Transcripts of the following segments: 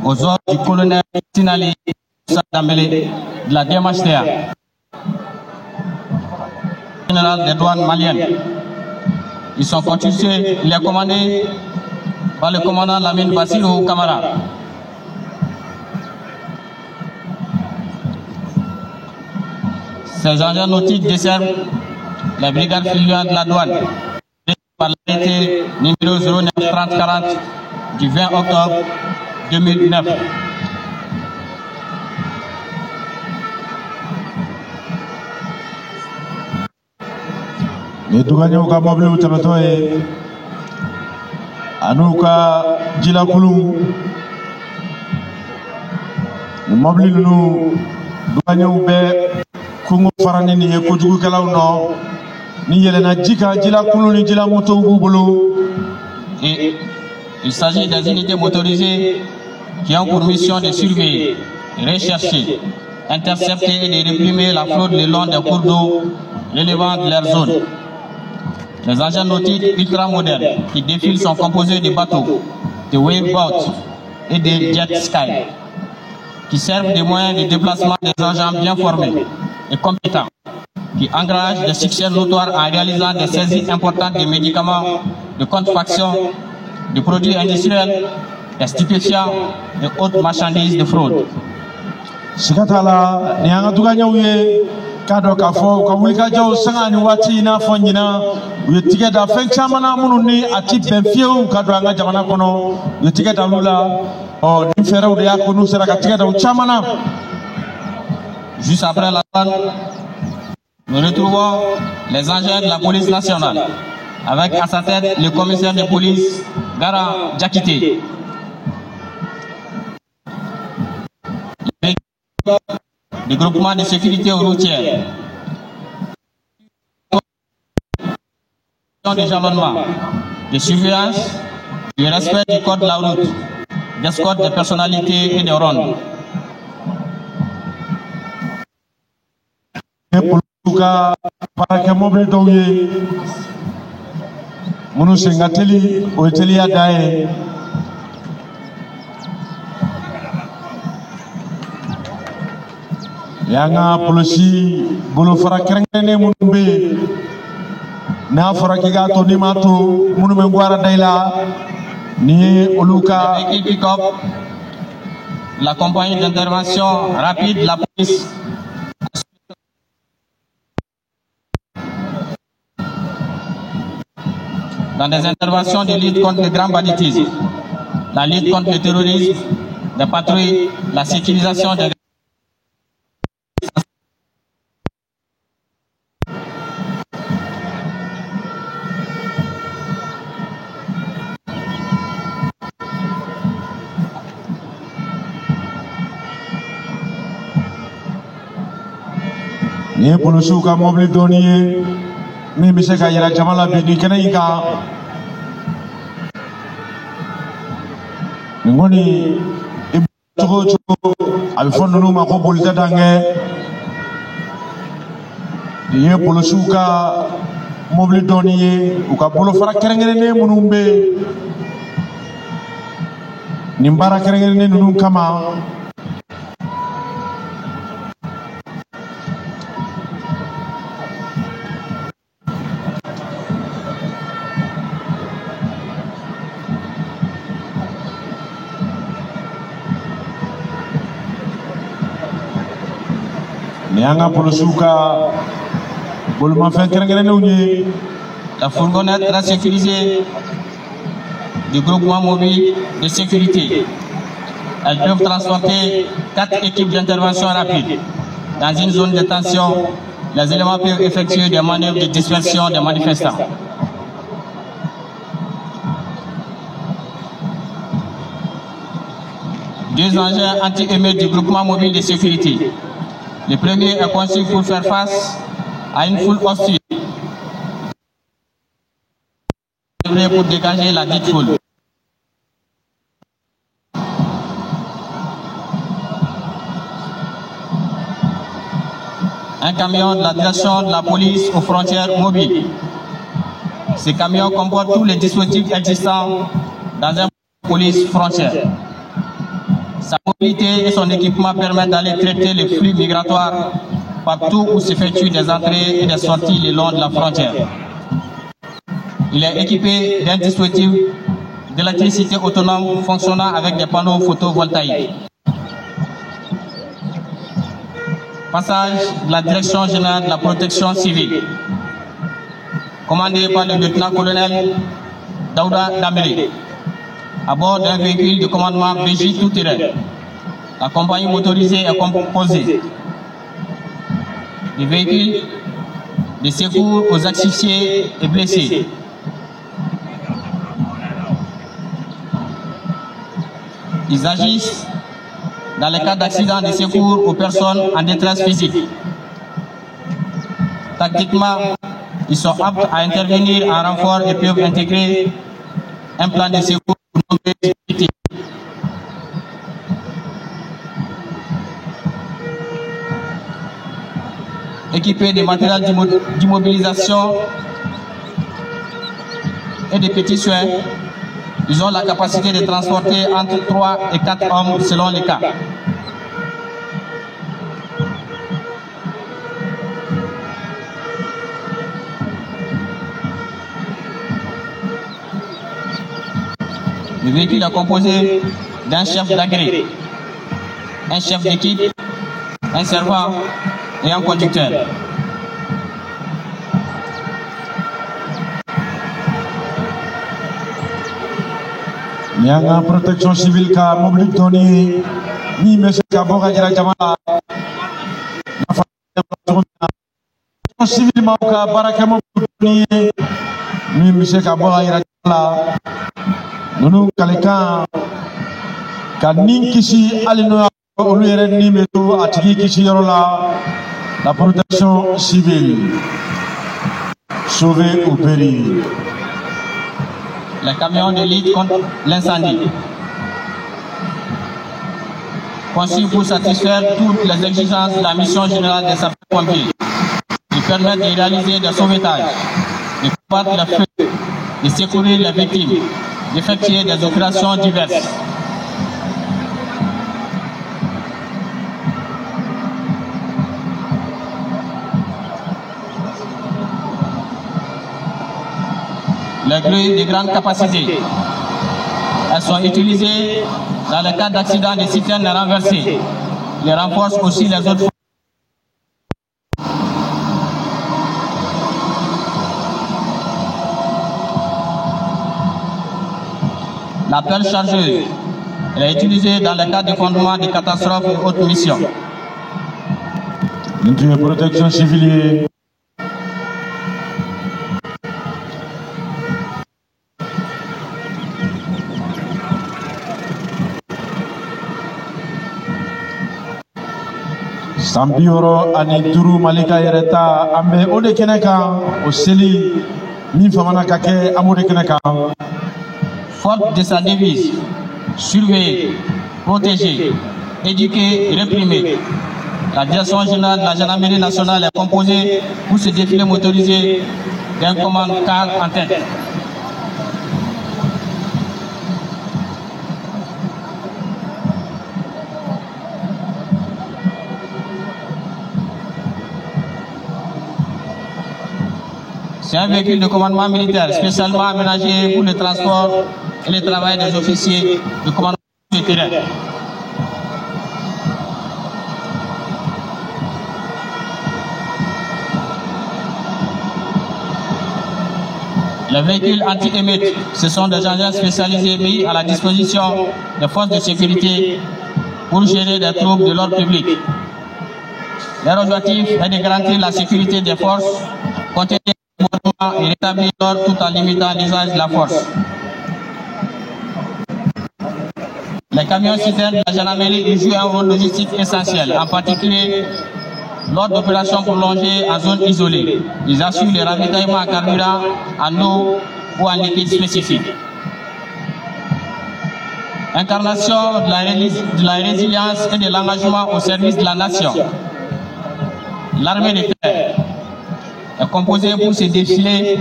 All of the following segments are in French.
aux ordres du colonel Tinali Dambélé de la DMHTA, général des douanes maliennes. Ils sont constitués, il est commandé par le commandant Lamine Bassirou Kamara. Ces engins nautiques desservent la brigade fluviale de la douane par l'arrêté numéro 093040 du 20 octobre 2009. Les douaniers ka mobile ou tabatoye anuka jila kulu le mobile nous douaniers ou be kungo farani ni ko jugu kalaw no ni yelena jika jila kulu ni jila moto bubulu. Et il s'agit des unités motorisées qui ont pour mission de surveiller, rechercher, intercepter et de réprimer la flotte le long des cours d'eau relevant de leur zone. Les engins nautiques ultramodernes qui défilent sont composés de bateaux, de waveboats et de jet ski, qui servent de moyens de déplacement des engins bien formés et compétents, qui engagent des succès notoires en réalisant des saisies importantes de médicaments, de contrefaction, de produits industriels, des stupéfiants et autres marchandises de fraude. Sikatala, nyanga douanier ouye kado kafo kawulika jaw sangani wati na fonyina uye tiketa fenchamana mununi ati benfieu kado anga jamana kono uye tiketa lula o nimfere ude yako nusera ka tiketa uchamana. Juste après la panne, nous retrouvons les engins de la police nationale avec à sa tête le commissaire de police Gara Djakité. Le groupement de sécurité routière, de jalonnement, de surveillance, du respect du code de la route, d'escorte des personnalités et des rondes. Yanga polisi bolo fara kerengene munumbe na fara kiga to ni mato munume ngwara daila ni oluka pick-up, la compagnie d'intervention rapide, la police. Dans des interventions de lutte contre le grand banditisme, la lutte contre le terrorisme, des patrouilles, la sécurisation des ni polisi ka mobile doniye mi bi se ka yira jamala bi ni kene ika ngoni ibugo abi fondo no ma ko bolita dange ni polisi ka mobile doniye u ka bolo fara kerengene ne munumbe ni mbara kerengene ne nunun kama Nianga polosuka boluma fen kerengene unye la fourgonnette très sécurisée du groupement mobile de sécurité. Elles peuvent transporter 4 équipes d'intervention rapide. Dans une zone de tension, les éléments peuvent effectuer des manœuvres de dispersion des manifestants. Deux engins anti-émeutes du groupement mobile de sécurité. Le premier est conçu pour faire face à une foule hostile pour dégager la dite foule. Un camion de la direction de la police aux frontières mobiles. Ce camion comporte tous les dispositifs existants dans un police frontière. Sa mobilité et son équipement permettent d'aller traiter les flux migratoires partout où s'effectuent des entrées et des sorties le long de la frontière. Il est équipé d'un dispositif d'électricité autonome fonctionnant avec des panneaux photovoltaïques. Passage de la Direction générale de la protection civile, commandé par le lieutenant-colonel Daouda Dambélé, à bord d'un véhicule de commandement Brigitte tout-terrain. La compagnie motorisée est composée de véhicules de secours aux asphyxiés et blessés. Ils agissent dans les cas d'accident de secours aux personnes en détresse physique. Tactiquement, ils sont aptes à intervenir en renfort et peuvent intégrer un plan de secours pour nombreuses victimes. Équipés de matériel d'immobilisation et de petits soins, ils ont la capacité de transporter entre 3 et 4 hommes selon les cas. Le véhicule est composé d'un chef d'agré, un chef d'équipe, un servant et un conducteur. Mianga protection civile ka mobile doni ni monsieur Kaboga jara jamala protection civile ma ka baraka mobile doni ni monsieur Kaboga jara jamala nunu kaleka kanin kisi alino olu yere ni meto atigi kisi yorola la protection civile sauver ou périr. Les camions de lutte contre l'incendie, conçus pour satisfaire toutes les exigences de la mission générale des sapeurs-pompiers. Ils permettent de réaliser des sauvetages, de combattre le feu, de secourir les victimes, d'effectuer des opérations diverses. Les grues de grande capacité, elles sont utilisées dans le cas d'accidents de citernes renversées. Ils renforcent aussi les autres. La pelle chargeuse, elle est utilisée dans le cas d'effondrement, de catastrophes et autres missions. Une protection civile. Sambioro ani duru malika yereta ambe ode keneka o seli min famana kake amode keneka. Forte de sa devise, surveiller, protéger, éduquer et réprimer. La direction générale de la gendarmerie nationale est composée pour ce défilé motorisé d'un commandant en tête. C'est un véhicule de commandement militaire spécialement aménagé pour le transport et le travail des officiers de commandement de terrain. Les véhicules anti-émeutes, ce sont des engins spécialisés mis à la disposition des forces de sécurité pour gérer des troubles de l'ordre public. Leur objectif est de garantir la sécurité des forces, contenir les mouvements et rétablir l'ordre tout en limitant l'usage de la force. Les camions citernes de la gendarmerie jouent un rôle logistique essentiel, en particulier lors d'opérations prolongées en zone isolée. Ils assurent le ravitaillement en carburant, en eau ou en liquide spécifique. Incarnation de la résilience et de l'engagement au service de la nation. L'armée de terre est composée pour ce défilé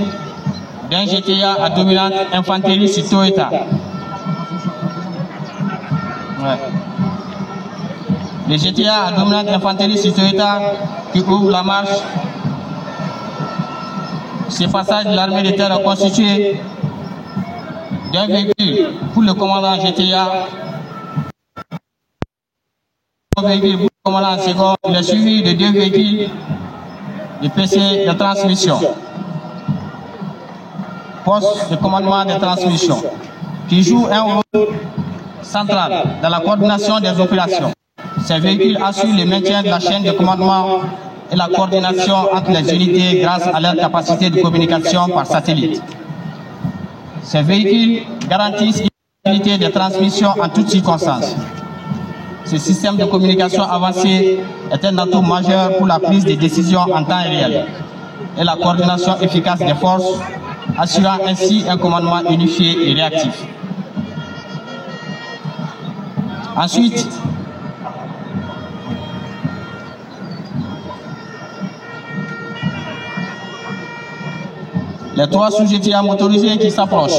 d'un GTA à dominante infanterie sur Toyota. Ouais. Le GTA à dominante infanterie sur Toyota qui ouvre la marche. Ce passage de l'armée de terre est constitué d'un véhicule pour le commandant GTA, un véhicule pour le commandant second. Il est suivi de 2 véhicules de PC de transmission, poste de commandement de transmission, qui joue un rôle central dans la coordination des opérations. Ces véhicules assurent le maintien de la chaîne de commandement et la coordination entre les unités grâce à leur capacité de communication par satellite. Ces véhicules garantissent une qualité de transmission en toutes circonstances. Ce système de communication avancé est un atout majeur pour la prise de décisions en temps réel et la coordination efficace des forces, assurant ainsi un commandement unifié et réactif. Ensuite, les 3 sous-GTA motorisés qui s'approchent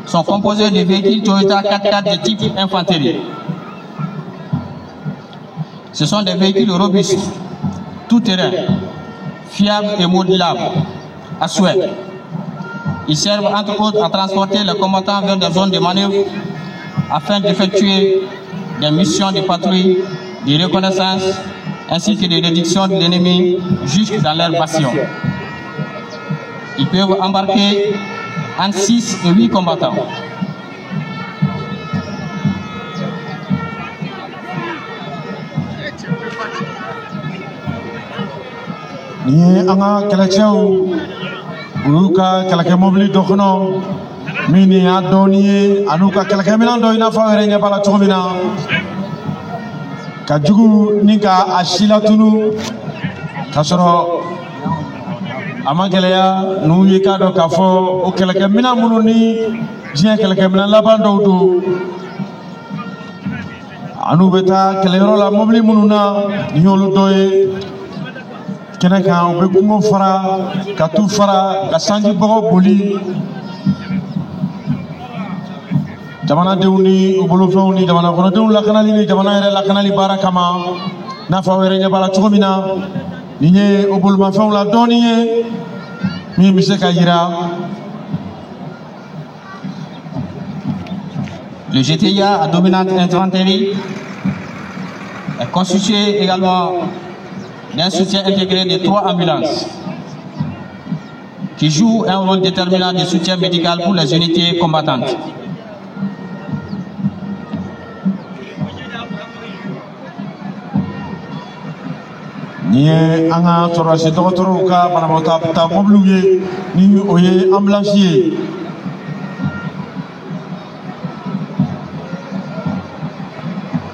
sont composés de véhicules Toyota 4x4 de type infanterie. Ce sont des véhicules robustes, tout-terrain, fiables et modulables, à souhait. Ils servent entre autres à transporter les combattants vers des zones de manœuvre afin d'effectuer des missions de patrouille, de reconnaissance ainsi que de réduction de l'ennemi jusque dans leur bastion. Ils peuvent embarquer entre 6 et 8 combattants. Ni anga kalachew uruka kalake mobili dokono mini adoni anuka kalake minando ina fawere nya bala chomina kajugu nika ashila tunu kasoro amageleya nu yikado kafo o kalake mina mununi jia kalake mina labando do anu beta kalero la mobili mununa nyolu doye kena kan o be kungo fara ka tu fara ka sanji bogo boli jamana dewni o bolo fewni jamana kono dew la kanali ni jamana yere la kanali barakama na fa were nya bala chomina ni nye o bolo ma few la doniye mi mise ka yira. Le GTA à dominante infanterie est constitué également d'un soutien intégré de 3 ambulances qui jouent un rôle déterminant de soutien médical pour les unités combattantes. Ni anga torasi dokotoro ka banabota ta mobluye ni oye ambulancier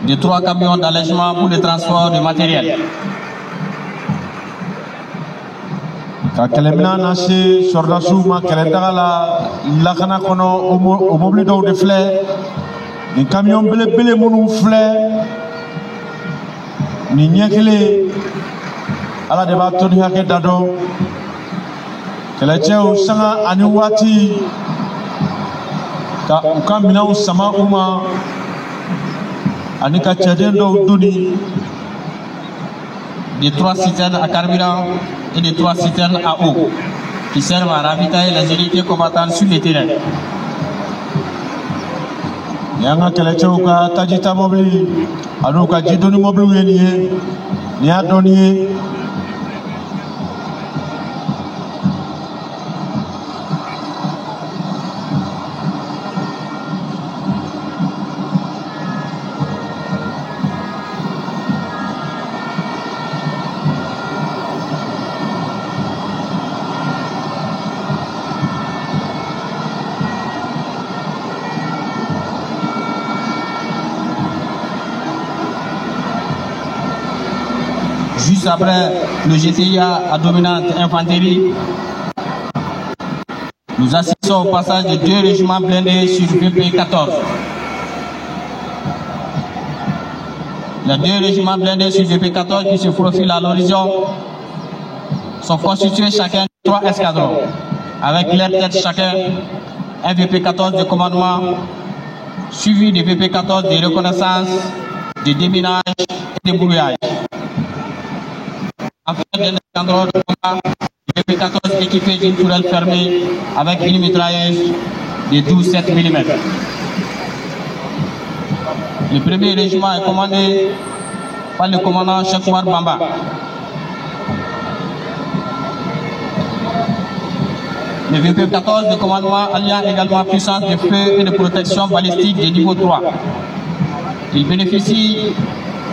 de 3 camions d'allègement pour le transport de matériel. ka kelemina nasi sordasu ma kelendagala lakana kono o mobili do de flé ni camion bele munu flé ni nyekele ala de ba toni hake dado kelechew sanga ani wati ka ukamina usama uma ani ka chedendo duni de 3 citernes à carburant et de 3 citernes à eau qui servent à ravitailler les unités combattantes sur le terrain. Yanga kelechew ka tajita mobili anu ka jidoni mobili yeniye ni adoniye Juste après le GTA à dominante infanterie, nous assistons au passage de 2 régiments blindés sur VP14. Les 2 régiments blindés sur VP14 qui se profilent à l'horizon sont constitués chacun de 3 escadrons, avec leur tête chacun un VP14 de commandement, suivi de VP14 de reconnaissance de déminage et de brouillage. Afin d'un escadron de combat, le VP14 équipé d'une tourelle fermée avec une mitrailleuse de 12,7 mm. Le premier régiment est commandé par le commandant Chekoumar Bamba. Le VP14 de commandement alliant également puissance de feu et de protection balistique de niveau 3. Il bénéficie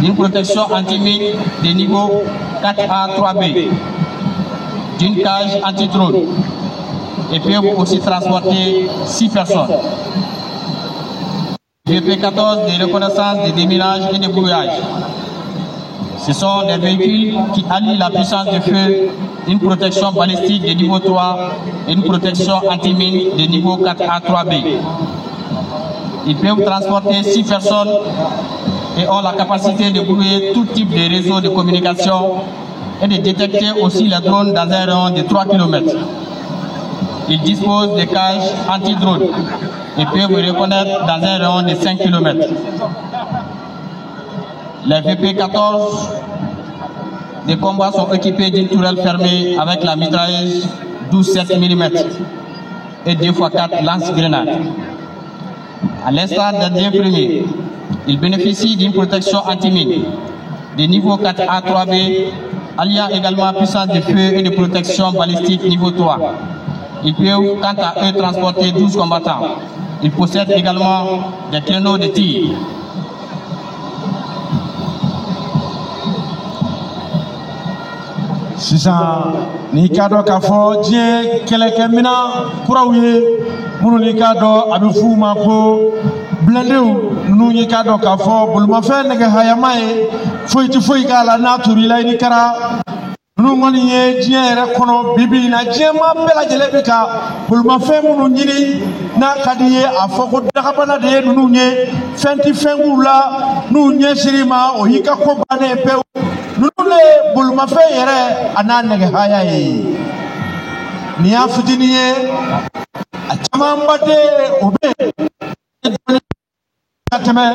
d'une protection anti-mine de niveau 4A 3B, d'une cage anti-drone et peut aussi transporter 6 personnes. VP14 de reconnaissance, de déminage et de brouillage. Ce sont des véhicules qui allient la puissance de feu, une protection balistique de niveau 3 et une protection anti-mine de niveau 4A 3B. Ils peuvent transporter 6 personnes et ont la capacité de brouiller tout type de réseau de communication et de détecter aussi les drones dans un rayon de 3 km. Ils disposent de cages anti-drone et peuvent reconnaître dans un rayon de 5 km. Les VP14 de combat sont équipés d'une tourelle fermée avec la mitrailleuse 12,7 mm et 2x4 lance-grenades. À l'instar des deux premiers, ils bénéficient d'une protection anti-mine de niveau 4A 3B, alliant également puissance de feu et de protection balistique niveau 3. Ils peuvent, quant à eux, transporter 12 combattants. Ils possèdent également des créneaux de tir. Sisan ni ka dɔn k'a fɔ diɲɛ kɛlɛkɛmina kuraw ye minnu ni ka dɔn a bɛ f'u ma ko blendew ninnu ye ka dɔn k'a fɔ bolimafɛn nɛgɛhayama ye foyi tɛ foyi k'a la n'a turu i la i ni kɛra ninnu kɔni ye diɲɛ yɛrɛ kɔnɔ bibi in na diɲɛma bɛɛ lajɛlen bɛ ka bolimafɛn minnu ɲini n'a ka di ye a fɔ ko dagabana de ye ninnu ye fɛn tɛ fɛn k'u la n'u ɲɛsir'i ma o y'i ka ko bannen pewu. Nous les boulmafé yere ana nege haya ye ni ya fitini ye a caman ba de o be kateme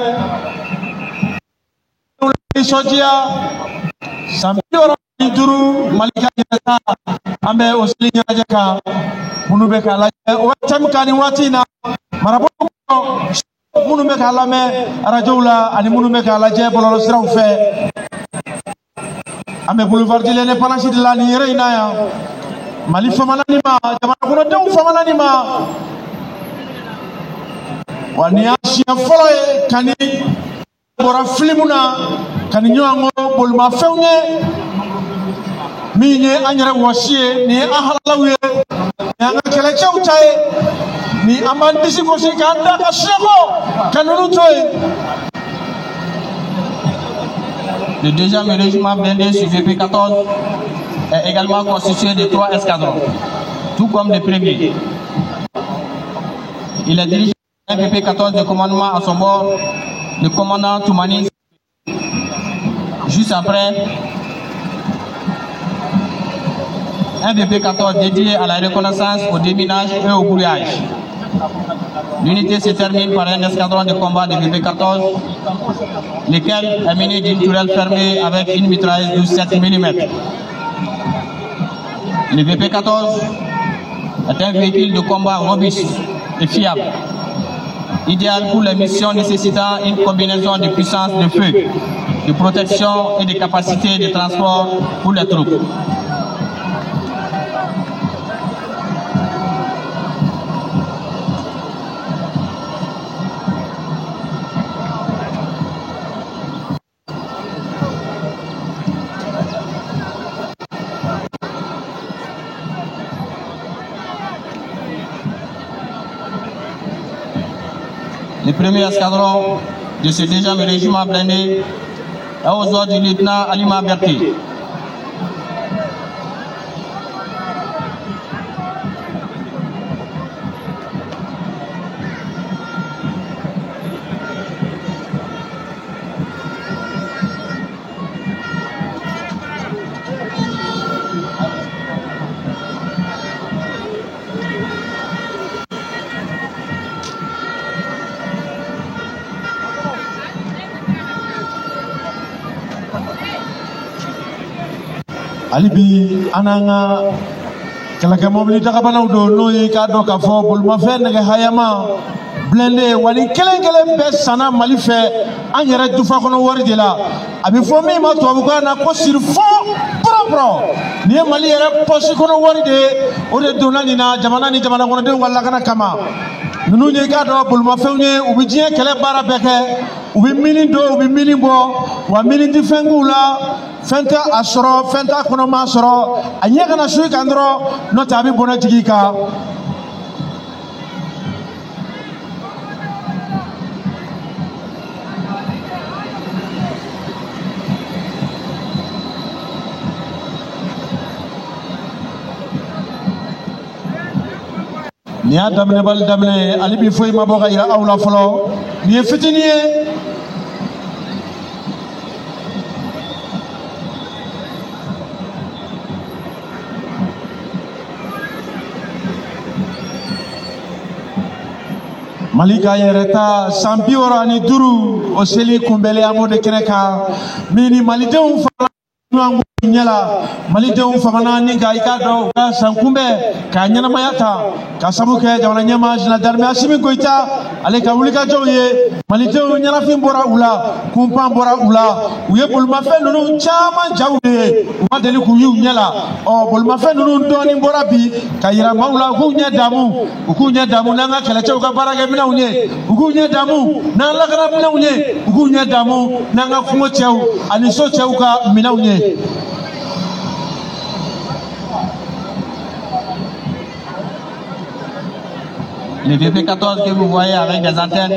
sodia samedi oro duru malika ta ambe o slinya jaka munu be kala o tam kani watina marabo munu be kala me rajoula ani munu be kala je bololo siraw fe ambe boulevard de l'indépendance de la Nigeria inaya mali famana ni ma jamana kono dew famana ni ma wani asia folo e kani bora filimuna kani nyango bolma fewne mi nye anyere wosie ni ahalawe yanga kele chawtai ni amandisi ko sikanda ka sego kanunu toy. Le deuxième régiment blindé sur VP14 est également constitué de 3 escadrons, tout comme le premier. Il est dirigé par un VP14 de commandement à son bord, le commandant Toumani. Juste après, un VP14 dédié à la reconnaissance, au déminage et au brouillage. L'unité se termine par un escadron de combat de VP14, lequel est mené d'une tourelle fermée avec une mitrailleuse de 7 mm. Le VP14 est un véhicule de combat robuste et fiable, idéal pour les missions nécessitant une combinaison de puissance de feu, de protection et de capacité de transport pour les troupes. Le premier escadron de ce deuxième régiment blindé est aux ordres du lieutenant Alima Berté. alibi ananga kala ke mobili daga banaw do no yi ka do ka fo bul ma fe nge hayama blende wali kelen be sana mali fe an yɛrɛ dufa kɔnɔ wari de la a bɛ fɔ min ma tubabukan na ko sur fond propre ni ye mali yɛrɛ poche kɔnɔ wari de o de donna nin na jamana ni jamana kɔnɔdenw ka lakana kama ninnu ye k'a dɔn bolimafɛnw ye u bɛ diɲɛ kɛlɛ baara bɛɛ kɛ u bɛ mini don u bɛ mini bɔ wa mini tɛ fɛn k'u la fɛn tɛ a sɔrɔ fɛn t'a kɔnɔ maa sɔrɔ a ɲɛ kana su i kan dɔrɔn n'o tɛ a bɛ bɔnɛ jigin i kan. Ni y'a daminɛ bali daminɛ ale bi foyi ma bɔ ka yira aw la fɔlɔ nin ye fitinin ye Mali ka yɛrɛ ta san 65 o seli kunbɛli an b'o de kɛnɛ kan min ni malidenw fana ɲɔgɔn ɲɛla malidenw fagana ni ka i k'a dɔn u ka san kunbɛn k'a ɲɛnamaya ta ka sabu kɛ jamana ɲɛmaa Général d'armée Asimi Goyita ale ka wulikajɔw ye malidenw ɲɛnafin bɔra u la kunpan bɔra u la u ye bolimafɛn ninnu caman jaw de ye u ma deli k'u y'u ɲɛ la bolimafɛn ninnu dɔɔnin bɔra bi ka yira maaw la u k'u ɲɛ damu n'an ka kɛlɛcɛw ka baarakɛminɛnw ye u k'u ɲɛ damu n'an lakanaminɛnw ye u k'u ɲɛ damu n'an ka kungo cɛw ani so cɛw ka minɛnw ye. Le VP14 que vous voyez avec des antennes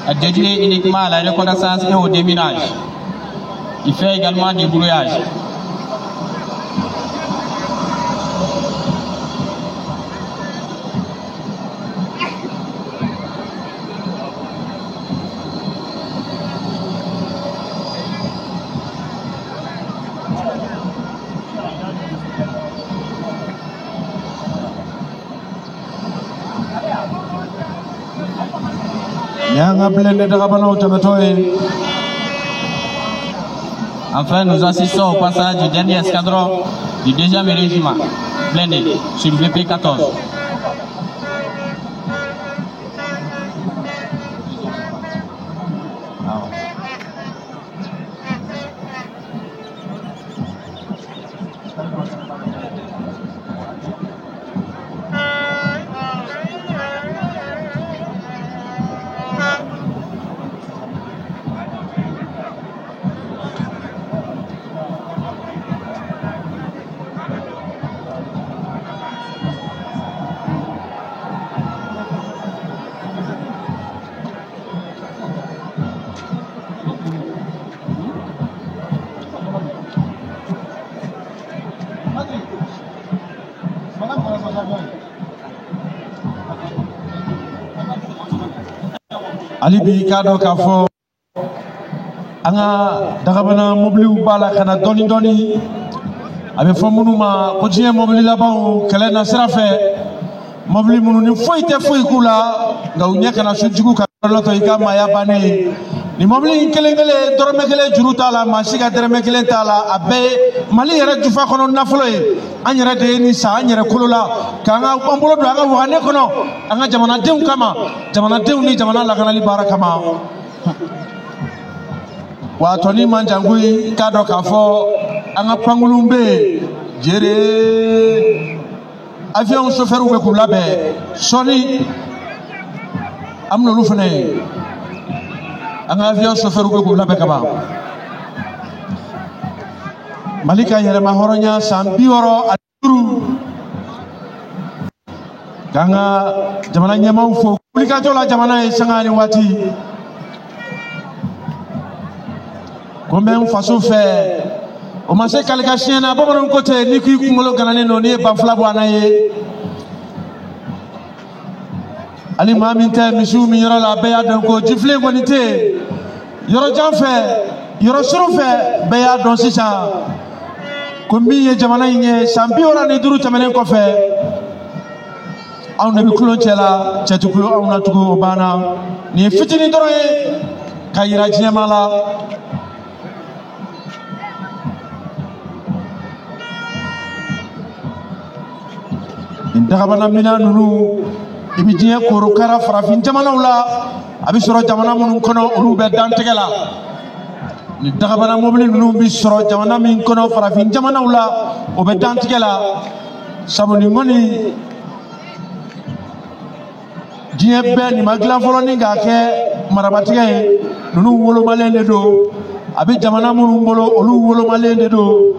est dédié uniquement à la reconnaissance et au déminage. Il fait également du brouillage. Enfin, nous assistons au passage du dernier escadron du 2e régiment, blindé, sur le VP14. alibi kado ka fo anga dagabana mobili bala kana doni doni abe fo munuma ko jiye mobili laban kala na sirafe mobili munu ni foite foy kula nga unya kana sujugu ka loto ikama ya bane ni mobili kelengele dorome kele juruta la masiga dereme kele tala abe mali yere jufa kono nafolo e anyere de ni sa anyere kulula kanga pambolo do anga wane kono anga jamana dew kama jamana dew ni jamana la kana li barakama wa toni manjangui kado kafo anga pangulumbe jere avion chauffeur ou ko labe soni amno lu fene anga avion chauffeur ou ko labe kaba malika yere ma horonya sambi woro aduru kanga jamana nyama fo kulika jola jamana e sangani wati komben faso fe o ma se kalika siena babaron côté ni ki kumolo ganane no ni bafla bo anaye ali maminte misu mi yoro la beya don ko jifle ngonite yoro janfe yoro surufe beya don sisa ko mi ye jamana yin sambi ora ni duru tamane ko fe aw nabi kulon cela cetu kulo aw na tugo bana ni fitini doroye kayira jemala dagabana mina nunu ibi diɲɛ korokara farafin jamanaw la a bi sɔrɔ jamana minnu kɔnɔ olu bɛ dantigɛ la ni dagabana mobili ninnu bi sɔrɔ jamana min kɔnɔ farafin jamanaw la o bɛ dantigɛ la sabu nin kɔni diɲɛ bɛɛ nin ma dilan fɔlɔ ni k'a kɛ marabatigɛ ye ninnu wolomalen de don a bi jamana minnu bolo olu wolomalen de don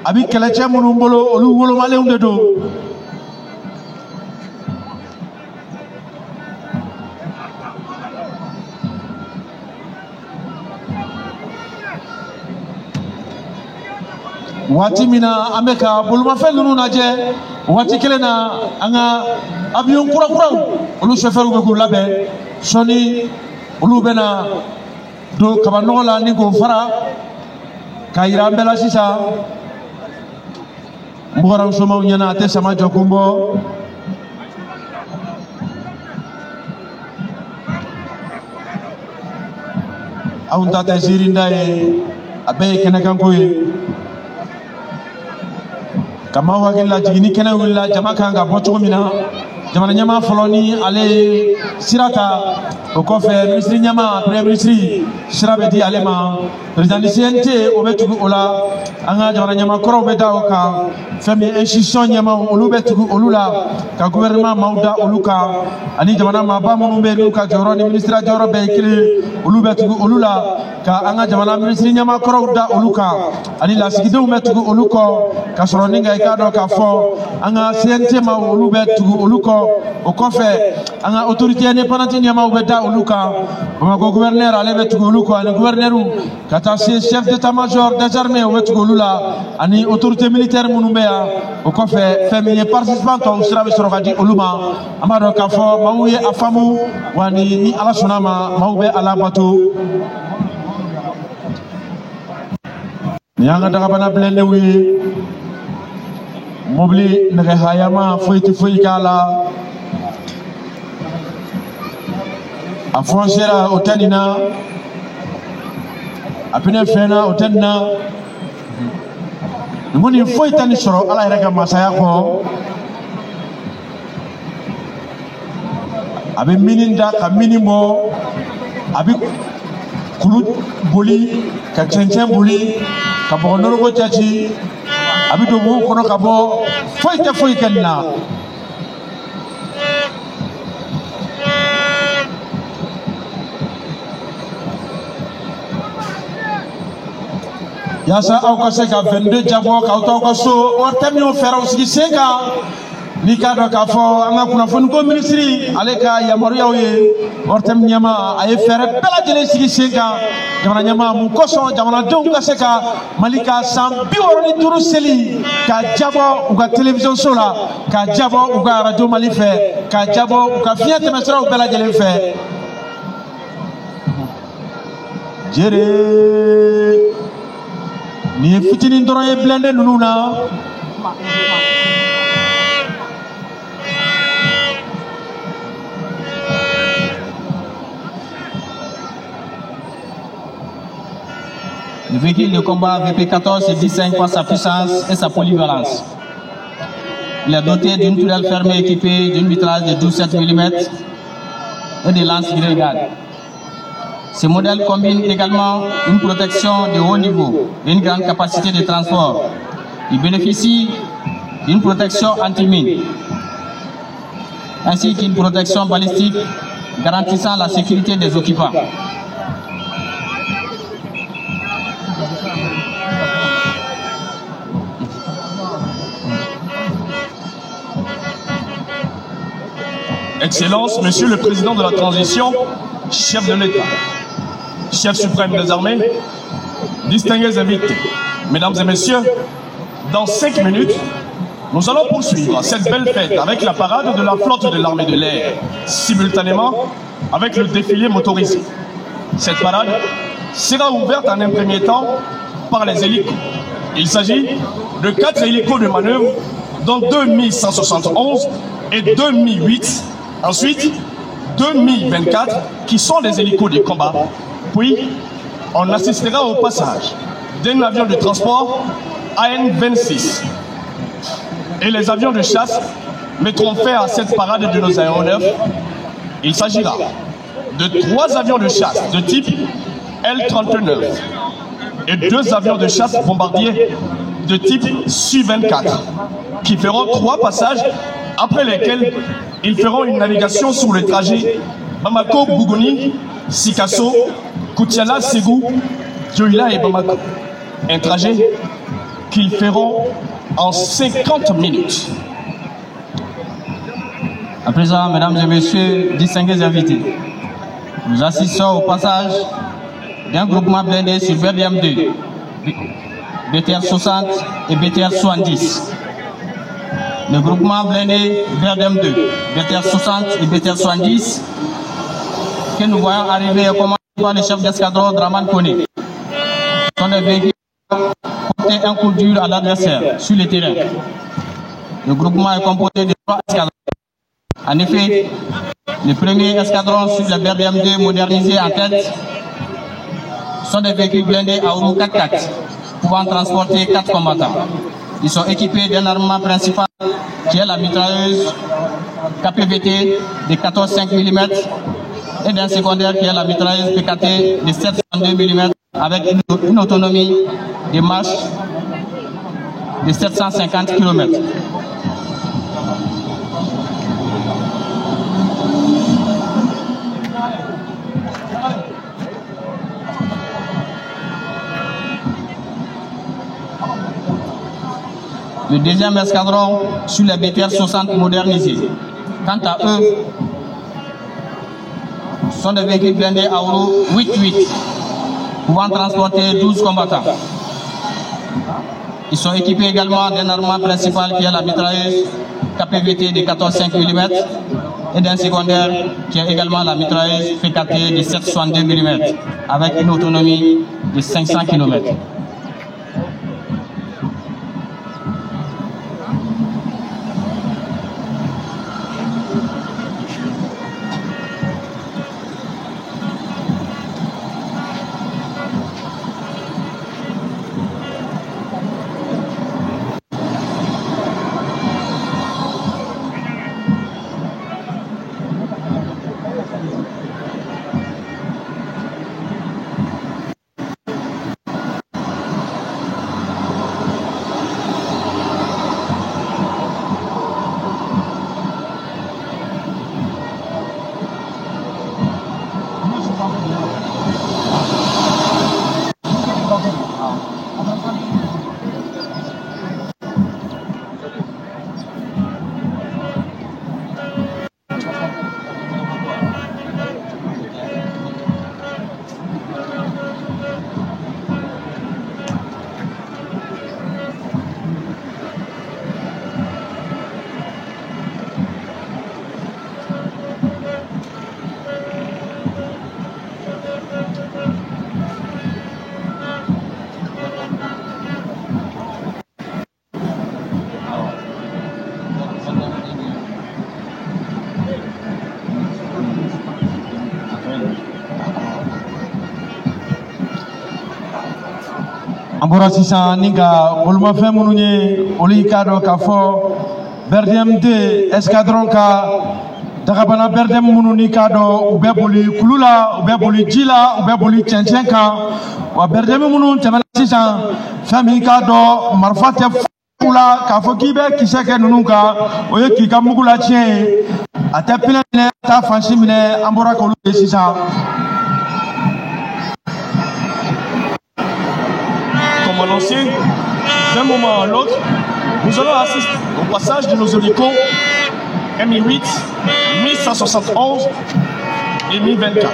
a bi kɛlɛcɛ minnu bolo olu wolomalenw de don. waati min na an bɛ ka bolimafɛn ninnu lajɛ waati kelen na an ka avion kurakuraw olu chauffeurs bɛ k'u labɛn sɔnni olu bɛ na don kabanɔgɔ la ni k'o fara k'a yira an bɛɛ la sisan n bɔra musomanw ɲɛna a tɛ sama jɔ kun bɔ anw ta tɛ ziirinda ye a bɛɛ ye kɛnɛkanko ye. Kama hakili la jigini kɛnɛ wulila jama kan ka bɔ cogo min na jamana ɲɛmaa fɔlɔ ni ale ye sira ta o kɔfɛ minisiri ɲɛmaa premier ministre sira bɛ di ale ma président du CNT o bɛ tugu o la an ka jamana ɲɛmaa kɔrɔw bɛ da o kan fɛn min institution ɲɛmaaw olu bɛ tugu olu la ka gouvernement maaw da olu kan ani jamana maaba minnu bɛ n'u ka jɔyɔrɔ ni ministre jɔyɔrɔ bɛɛ ye kelen olu bɛ tugu olu la ka an ka jamana minisiri ɲɛmaa kɔrɔw da olu kan ani lasigidenw bɛ tugu olu kɔ ka sɔrɔ ni ka i k'a dɔn k'a fɔ an ka CNT maaw olu bɛ tugu olu kɔ o kɔfɛ an ka autorité indépendante ɲɛmaaw bɛ da olu kan Bamakɔ gouverneur ale bɛ tugu olu kɔ ani gouverneur ka taa se chef d'état-major des armées o bɛ tugu olu la ani autorité militaire minnu bɛ yan o kɔfɛ fɛn min ye participant tɔw sira bɛ sɔrɔ ka di olu ma an b'a dɔn k'a fɔ maaw ye a faamu wa ni ala sɔnna ma maaw bɛ ala bato. Ni y'an ka dagabana bilennew ye mobili nɛgɛ hayama foyi tɛ foyi k'a la a fɔnsera o tɛ nin na a pinɛ fɛnna o tɛ nin na nin kɔni foyi tɛ nin sɔrɔ ala yɛrɛ ka masaya kɔ a bɛ mini da ka mini bɔ a bɛ kulu boli ka cɛncɛn boli ka bɔgɔ nɔrɔko jati a bɛ don wo kɔnɔ ka bɔ foyi tɛ foyi kɛ nin na. Yasa aw ka se ka 22 jabɔ k'aw to aw ka so wari tɛ minnu fɛɛrɛw sigi sen kan n'i k'a dɔn k'a fɔ an ka kunnafoniko minisiri ale ka yamaruyaw ye wari tɛ ɲɛmaa a ye fɛɛrɛ bɛɛ lajɛlen sigi sen kan jamana ɲɛmaa mun kosɔn jamanadenw ka se ka Mali ka san 65 seli ka jabɔ u ka télévision so la ka jabɔ u ka radio Mali fɛ ka jabɔ u ka fiɲɛ tɛmɛsiraw bɛɛ lajɛlen fɛ. Jere ni ye fitinin dɔrɔn ye blende ninnu na le véhicule de combat VP14 se distingue par sa puissance et sa polyvalence. Il est doté d'une tourelle fermée équipée d'une mitrailleuse de 12,7 mm et de lance-grenades. Ce modèle combine également une protection de haut niveau et une grande capacité de transport. Il bénéficie d'une protection anti-mine, ainsi qu'une protection balistique garantissant la sécurité des occupants. Excellence, Monsieur le Président de la Transition, chef de l'État, chef suprême des armées, distingués invités, Mesdames et Messieurs, dans 5 minutes, nous allons poursuivre cette belle fête avec la parade de la flotte de l'armée de l'air, simultanément avec le défilé motorisé. Cette parade sera ouverte en un premier temps par les hélicos. Il s'agit de 4 hélicos de manœuvre, dont 2171 et 2008. Ensuite, 2024, qui sont les hélicos de combat. Puis, on assistera au passage d'un avion de transport AN-26 et les avions de chasse mettront fin à cette parade de nos aéronefs. Il s'agira de 3 avions de chasse de type L-39 et 2 avions de chasse bombardiers de type Su-24 qui feront 3 passages après lesquels ils feront une navigation sur le trajet Bamako-Bougouni, Sikasso, Koutiala, Ségou, Dioïla et Bamako. Un trajet qu'ils feront en 50 minutes. À présent, mesdames et messieurs, distingués invités, nous assistons au passage d'un groupement blindé sur VRDM 2, BTR 60 et BTR 70. Le groupement blindé VRDM 2, BTR 60 et BTR 70, que nous voyons arriver commandé par le chef d'escadron Draman Kone, sont des véhicules qui portent un coup dur à l'adversaire sur le terrain. Le groupement est composé de 3 escadrons. En effet, le premier escadron sur le BRDM2 modernisé en tête sont des véhicules blindés à roues 4x4 pouvant transporter 4 combattants. Ils sont équipés d'un armement principal qui est la mitrailleuse KPVT de 14,5 mm et d'un secondaire qui est la mitrailleuse PKT de 7,2 mm avec une autonomie de marche de 750 km. Le deuxième escadron sur les BTR 60 modernisés. Quant à eux, sont des véhicules blindés à roues 8-8, pouvant transporter 12 combattants. Ils sont équipés également d'un armement principal qui est la mitrailleuse KPVT de 14,5 mm et d'un secondaire qui est également la mitrailleuse PKT de 7,62 mm avec une autonomie de 500 km. An bɔra sisan ni ka bolomafɛn minnu ye olu k'a dɔn k'a fɔ BRDM 2 escadron ka dagabana BRDM minnu ni k'a dɔn u bɛ boli kulu la, u bɛ boli ji la, u bɛ boli cɛncɛn kan, wa BRDM minnu tɛmɛna sisan fɛn min k'a dɔn marifa tɛ u la k'a fɔ k'i bɛ kisɛ kɛ ninnu kan o ye k'i ka mugu la tiɲɛ ye, a tɛ pinɛ minɛ, a t'a fansi minɛ. An bɔra k'olu ye sisan. Comme annoncé, d'un moment à l'autre, nous allons assister au passage de nos hélicos Mi-8, Mi-171 et Mi-24.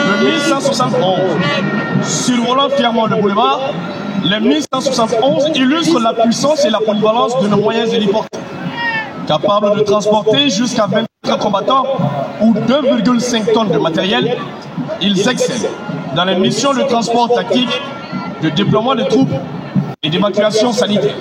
Le Mi-171 survolant fièrement le boulevard, le Mi-171 illustre la puissance et la polyvalence de nos moyens héliportés, capable de transporter jusqu'à 24 combattants ou 2,5 tonnes de matériel. Ils excellent dans les missions de transport tactique, de déploiement de troupes et d'évacuation sanitaire.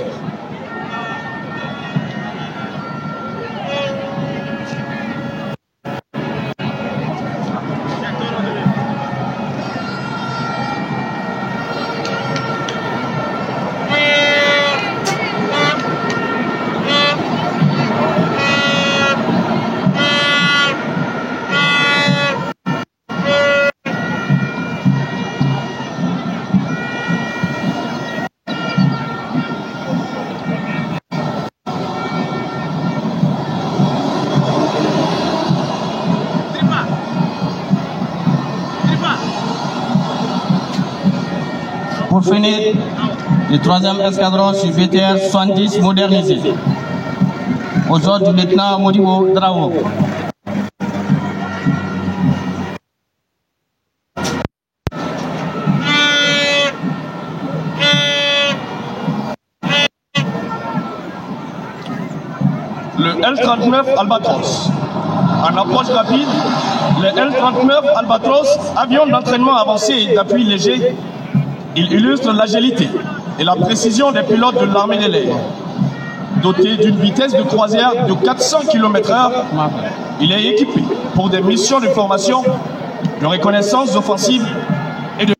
Pour finir, le 3e escadron sur BTR 70 modernisé. Aux ordres du lieutenant Modibo Drao. Le L-39 Albatros. En approche rapide, le L-39 Albatros, avion d'entraînement avancé et d'appui léger, il illustre l'agilité et la précision des pilotes de l'armée de l'air. Doté d'une vitesse de croisière de 400 km/h, il est équipé pour des missions de formation, de reconnaissance offensive et de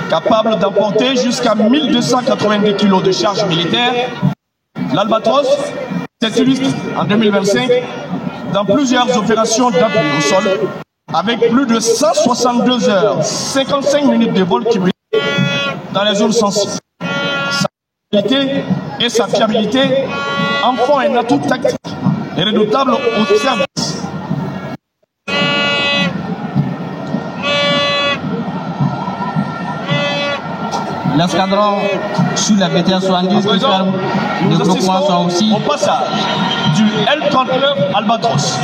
capable d'emporter jusqu'à 1290 kg de charge militaire. L'Albatros s'est illustré en 2025 dans plusieurs opérations d'appui au sol avec plus de 162 heures, 55 minutes de vol cumulé dans les zones sensibles. Sa qualité et sa fiabilité en font un atout tactique et redoutable au service. L'escadron sur la BTR 70 qui ferme le groupement sont aussi au passage du L-39 Albatros.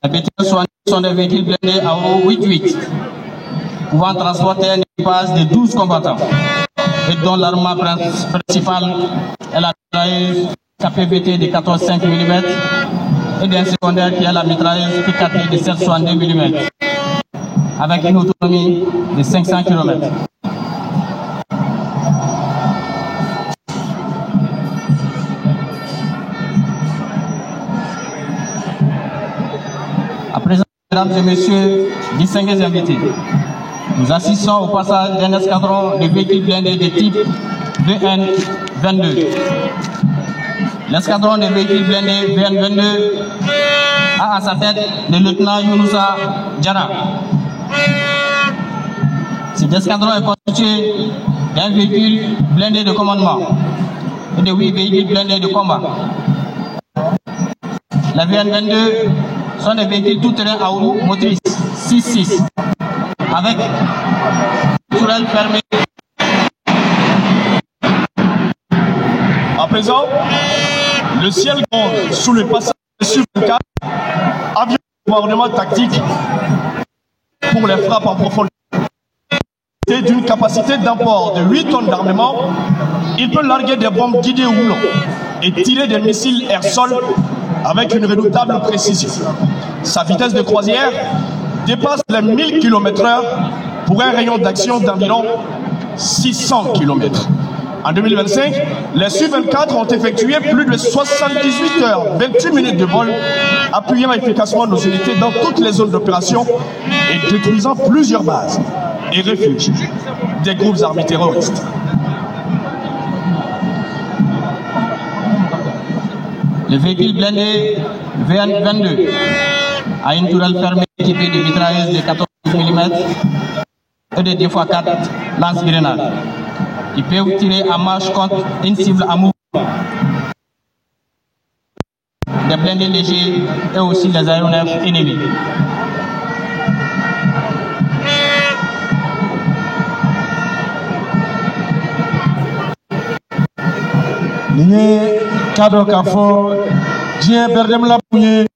Les BTR 70 sont des véhicules blindés à eau 8-8, pouvant transporter un équipage de 12 combattants, et dont l'armement principal est la mitrailleuse KPVT de 14,5 mm et d'un secondaire qui est la mitrailleuse P4 de 7,62 mm, avec une autonomie de 500 km. À présent, mesdames et messieurs, distingués invités, nous assistons au passage d'un escadron de véhicules blindés de type VN-22. L'escadron de véhicules blindés VN-22 a à sa tête le lieutenant Younousa Diarra. Cet escadron est constitué d'un véhicule blindé de commandement et de 8 véhicules blindés de combat. La VN-22 sont des véhicules tout-terrain à roues motrices 6-6 avec tourelle fermée. À présent, le ciel gronde sous le passage de Su-24, avion de bombardement tactique pour les frappes en profondeur. D'une capacité d'emport de 8 tonnes d'armement, il peut larguer des bombes guidées roulant et tirer des missiles air-sol avec une redoutable précision. Sa vitesse de croisière dépasse les 1000 km/h pour un rayon d'action d'environ 600 km. En 2025, les Su-24 ont effectué plus de 78 heures, 28 minutes de vol, appuyant efficacement nos unités dans toutes les zones d'opération et détruisant plusieurs bases et refuges des groupes armés terroristes. Le véhicule blindé VN-22 a une tourelle fermée équipée de mitrailleuses de 14 mm et de 2x4 lance-grenades. Il peut tirer en marche contre une cible à mouvement. Des blindés légers et aussi des aéronefs ennemis. Niye kado kafo dien berdem la punye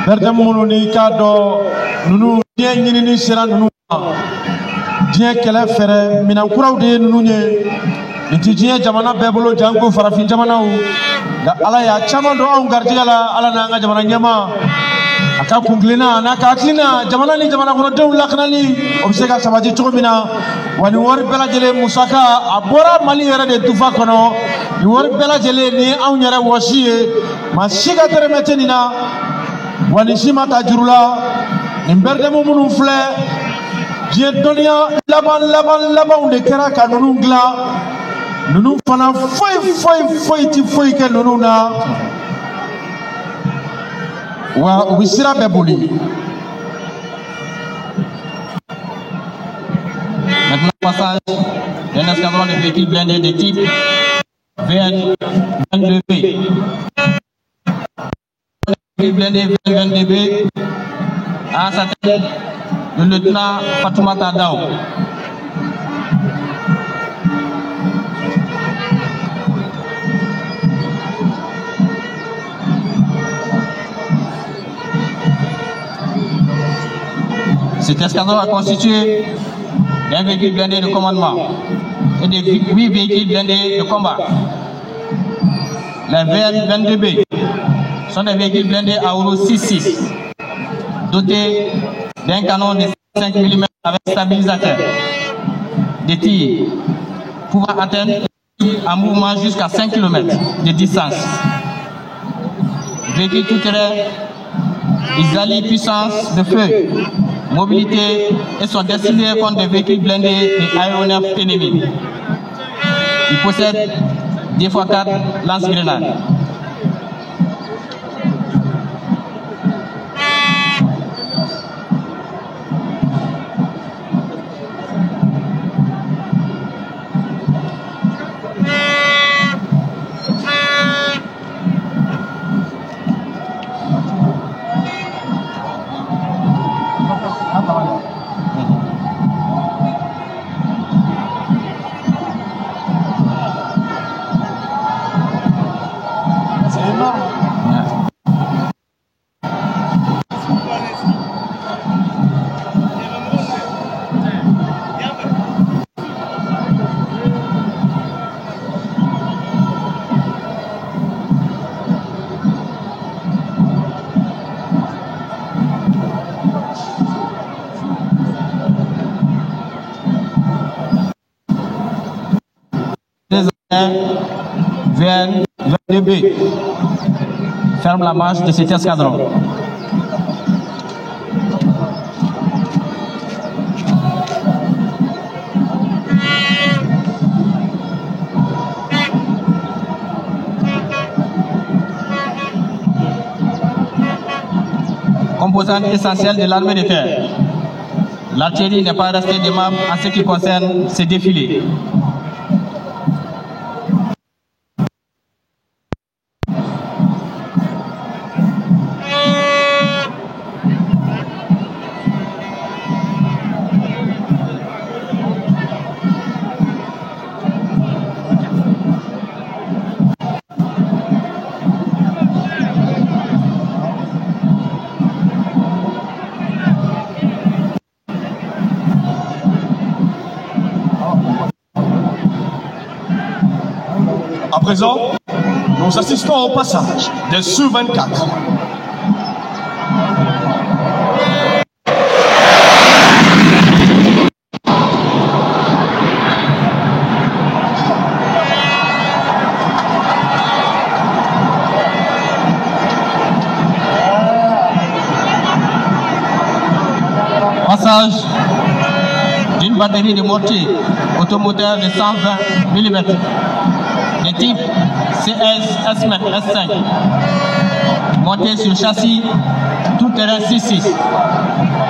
berdem mononi kado nunu dien nyini ni sera nunu dien kele fere minan kuraw de nunu nye nti dien jamana bebolo jango farafin jamana u da ala ya chama do on garjigala ala na nga jamana nyama aka kunglina na ka klina jamana ni jamana kono dew laknali obsega sabaji chomina wani wor bela jele musaka abora mali yere de tufa kono ni wor bela jele ni aw nyere wasiye ma siga tere metenina wani sima tajurula ni berde mo munum fle je donia laban de kera kanunu gla Nous faisons foi que nous na wa wisira bebuli. Maintenant, passage d'un escadron de véhicules blindés de type VN-22B. Blindé VN-22B à sa tête le lieutenant Fatoumata Dao. Cet escadron est constitué d'un véhicule blindé de commandement et de 8 véhicules blindés de combat. Les VN-22B sont des véhicules blindés à Ouro 6.6, dotés d'un canon de 5 mm avec stabilisateur, des tirs pouvant atteindre un mouvement jusqu'à 5 km de distance. Véhicules tout-terrain, ils allient puissance de feu, mobilité et sont destinés contre des véhicules blindés et aéronefs ennemis. Ils possèdent 2x4 lance-grenades. VN-22B ferme la marche de cet escadron. Composante essentielle de l'armée de terre, l'artillerie n'est pas restée des membres en ce qui concerne ces défilés. À présent, nous assistons au passage des Su-24. Passage d'une batterie de mortier automoteur de 120 mm de type CS S5 monté sur châssis tout-terrain 6.6,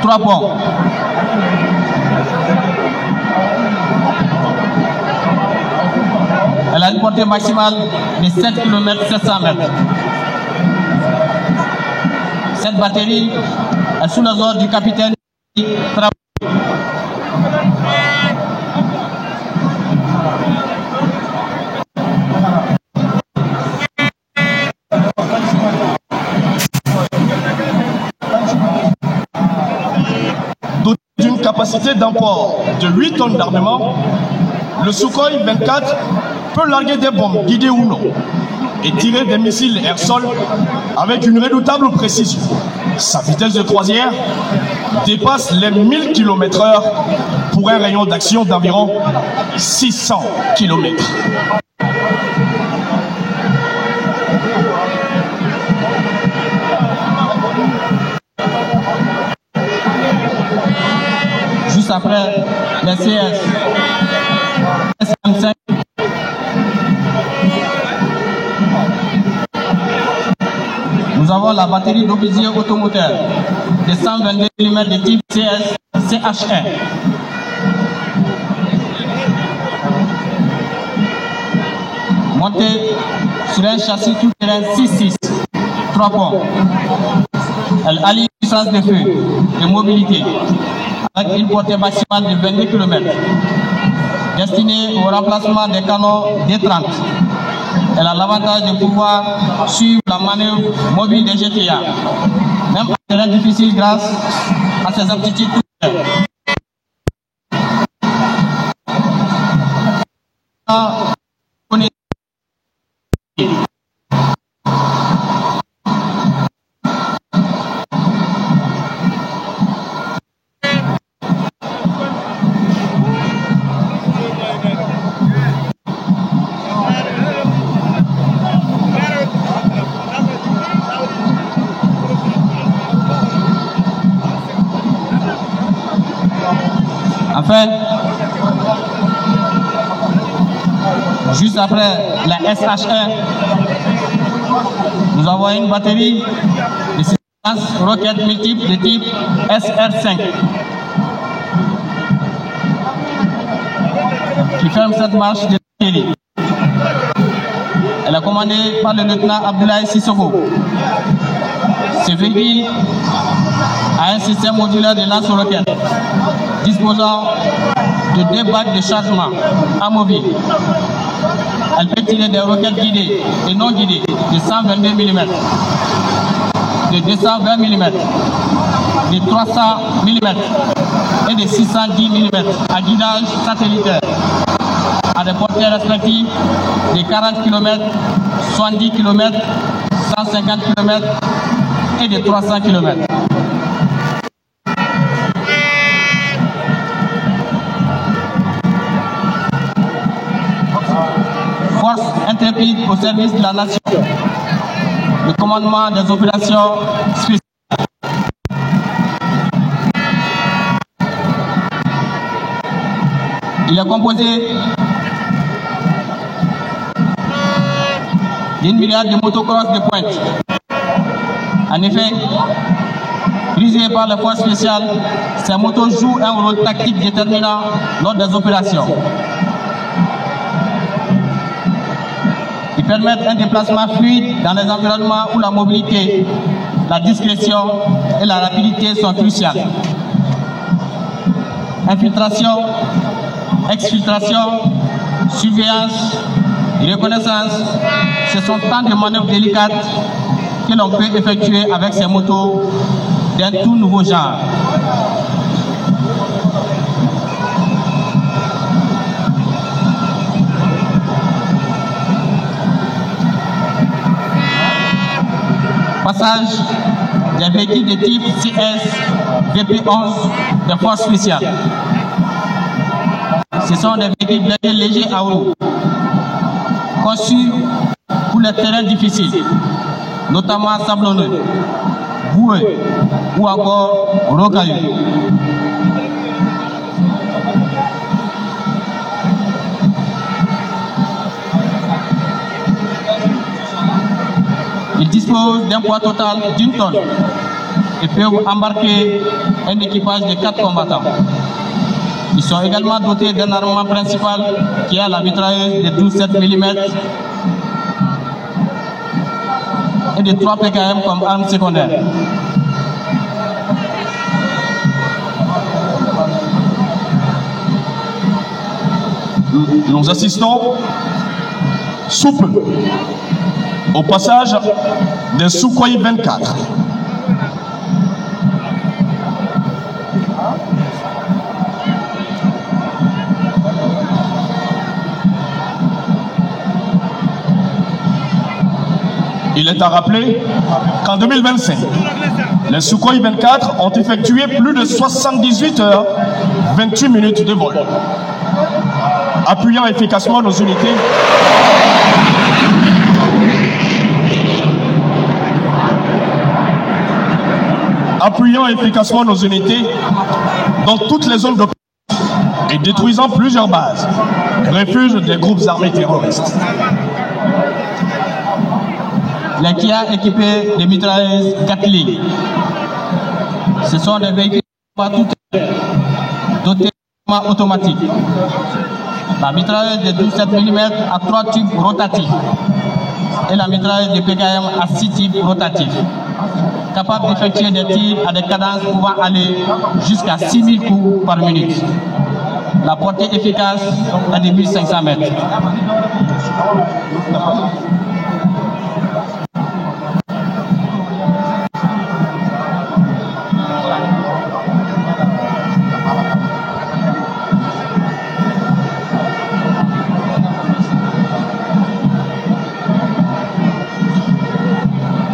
3 ponts. Elle a une portée maximale de 7 km 700 mètres. Cette batterie est sous les ordres du capitaine Doté d'une capacité d'emport de 8 tonnes d'armement, le Sukhoi 24 peut larguer des bombes guidées ou non et tirer des missiles air-sol avec une redoutable précision. Sa vitesse de croisière dépasse les 1000 km/h pour un rayon d'action d'environ 600 km. Juste après les CS S25 la batterie d'obus automoteur de 122 mm de type CH1. Montée sur un châssis tout-terrain 6-6, 3 ponts. Elle allie puissance de feu et mobilité avec une portée maximale de 22 km. Destinée au remplacement des canons D30. Elle a l'avantage de pouvoir suivre la manœuvre mobile des GTA, même en terrain difficile grâce à ses aptitudes tout-terrain. Enfin, juste après la SH1, nous avons une batterie de système roquettes multiples de type SR5 qui ferme cette marche de série. Elle est commandée par le lieutenant Abdoulaye Sissoko. Ce véhicule a un système modulaire de lance-roquettes disposant de 2 bacs de chargement amovibles. Elle peut tirer des roquettes guidées et non guidées de 122 mm, de 220 mm, de 300 mm et de 610 mm à guidage satellitaire à des portées respectives de 40 km, 70 km, 150 km et de 300 km. Force intrépide au service de la nation. Le commandement des opérations spéciales. Il est composé d'une myriade de motocross de pointe. En effet, dirigées par les forces spéciales, ces motos jouent un rôle tactique déterminant lors des opérations. Ils permettent un déplacement fluide dans les environnements où la mobilité, la discrétion et la rapidité sont cruciales. Infiltration, exfiltration, surveillance, reconnaissance, ce sont tant de manœuvres délicates que l'on peut effectuer avec ces motos d'un tout nouveau genre. Passage des véhicules de type CS VP11 des forces spéciales. Ce sont des véhicules légers à eau, conçus pour les terrains difficiles, notamment sablonneux, boueux ou encore rocailleux. Ils disposent d'un poids total d'1 tonne et peuvent embarquer un équipage de 4 combattants. Ils sont également dotés d'un armement principal qui a la mitrailleuse de 12,7 mm et de 3 PKM comme arme secondaire. Nous assistons sous peu au passage des Sukhoi 24. Il est à rappeler qu'en 2025, les Sukhoi 24 ont effectué plus de 78 heures, 28 minutes de vol, appuyant efficacement nos unités dans toutes les zones d'opération et détruisant plusieurs bases, refuges des groupes armés terroristes. les Kia équipés de mitrailleuses Gatling. Ce sont des véhicules dotés de automatique. La mitrailleuse de 12,7 mm a 3 tubes rotatifs et la mitrailleuse de PKM a 6 tubes rotatifs, capable d'effectuer des tirs à des cadences pouvant aller jusqu'à 6000 coups par minute. La portée efficace est de 1500 mètres.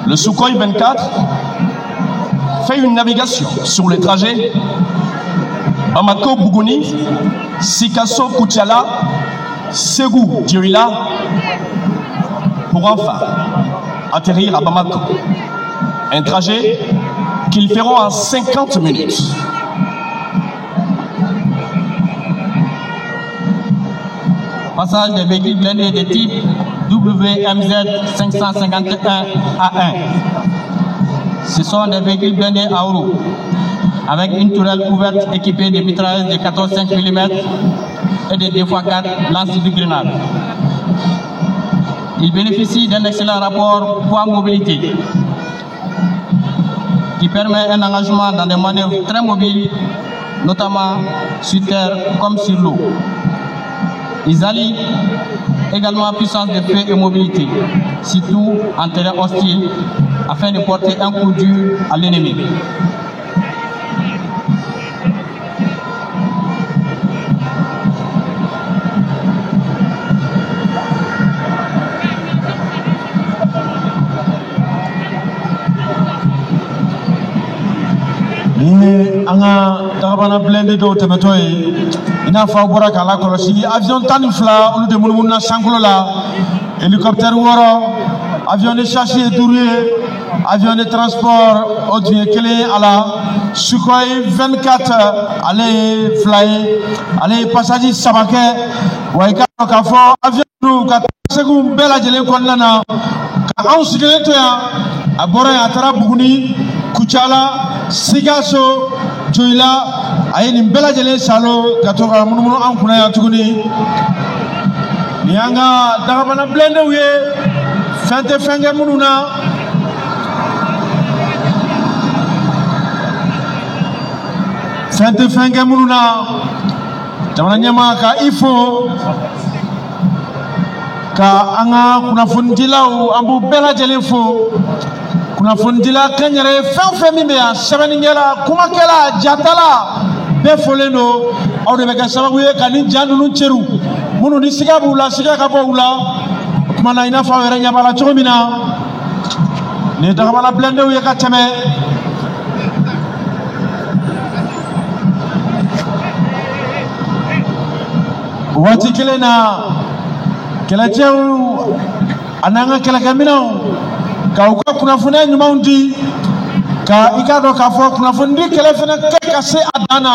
Le Sukhoi 24 fait une navigation sur le trajet Bamako-Bougouni, Sikasso-Koutiala, Ségou-Dioula pour enfin atterrir à Bamako. Un trajet qu'ils feront en 50 minutes. Passage des véhicules blindés de type WMZ 551A1. Ce sont des véhicules blindés à roues avec une tourelle ouverte équipée de mitrailleuses de 14,5 mm et de 2x4 lance-grenades. Ils bénéficient d'un excellent rapport poids-mobilité qui permet un engagement dans des manœuvres très mobiles, notamment sur terre comme sur l'eau. Ils allient également puissance de feu et mobilité, surtout en terrain hostile, afin de porter un coup dur à l'ennemi. Anga tarabana blende do temetoy ina fa bora kala kolosi avion tanifla olu de mununa sankulo la hélicoptère woro avion de chasse et touré avion de transport audio clé à la Sukhoi 24 allez fly allez passager sabake waika ka fo avion du ka segum bela jele konnana ka on sigele to ya abora atara Buguni Kuchala Sigasso Dioula ayini bela jele salo gatoka munumunu an kuna ya tuguni nianga dagabana blende uye fente fenge mununa fente fenge mununa jamana nyama ka ifo ka anga kuna fundilau ambu bela jele fo kuna fundila kanyere fen min be ya sabaningela kuma kala jatala be foleno aw de be ka sababu ye kani janunu ceru munu ni siga bula siga ka bawula kuma na ina fa were nyabala chomina ne daga bala blende ye ka teme wati kelena kela jew ananga kela kamina ka uka kunafunia nyuma undi ka ikado ka fo kunafundi kele fena ka se adana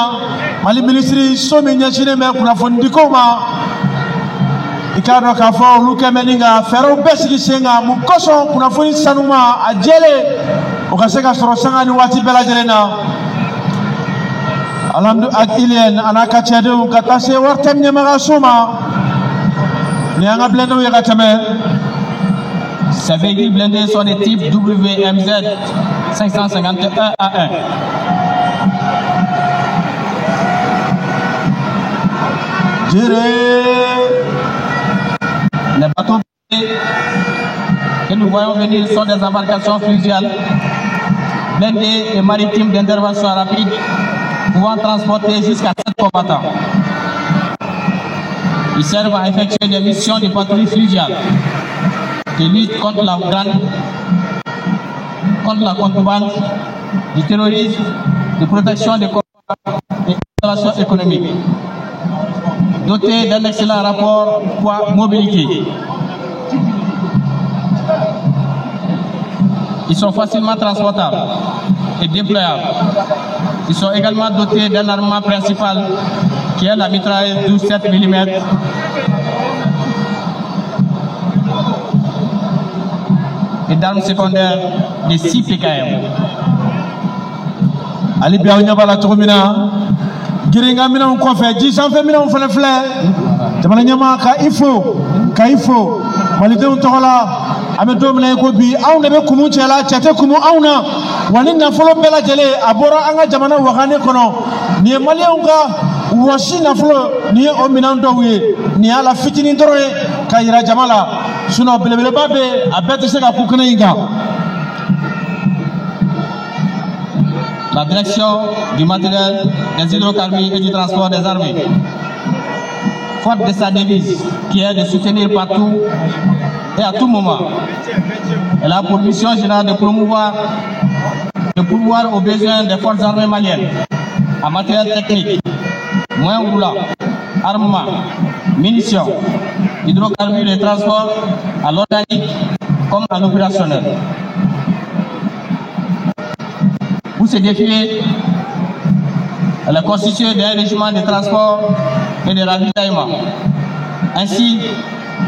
mali ministry so me nyachine me kunafundi ko ma ikado ka fo luke meninga fero besigi senga mukoso kunafundi sanuma ajele ukaseka soro sanga ni wati bela jelena alamdu akilien anaka chadu katase wartem nyama suma ni anga blendo ya katame. Ces véhicules blindés sont des types WMZ 551A1. Les bateaux que nous voyons venir sont des embarcations fluviales, blindées et maritimes d'intervention rapide, pouvant transporter jusqu'à 7 combattants. Ils servent à effectuer des missions de patrouille fluviale, de lutte contre la contrebande, du terrorisme, de protection des combattants et d'installation économique. Dotés d'un excellent rapport poids-mobilité. Ils sont facilement transportables et déployables. Ils sont également dotés d'un armement principal qui est la mitrailleuse 12,7 mm. et d'armes secondaires de 6 PKM. Ali biaw bala tugumina giringa mina on kofe ji sanfe mina on fele fle jamana nyama ka ifo malide on tola ame domina ko bi aw ne be kumu cela chate kumu awna wani na folo bela jele aboro anga jamana waxane kono ni malion ka wasi na folo ni o mina ndowye ni ala fitini ndoroye ka yira jamala suno belebele babe abete se ka kukuna inga. La direction du matériel, des hydrocarbures et du transport des armées, forte de sa devise qui est de soutenir partout et à tout moment, elle a pour mission générale de promouvoir le pouvoir aux besoins des forces armées maliennes en matériel technique, moyens roulants, armement, munitions, hydrocarbures et transport à l'organique comme à l'opérationnel. Pour ce défilé, elle est constituée d'un régiment de transport et de ravitaillement, ainsi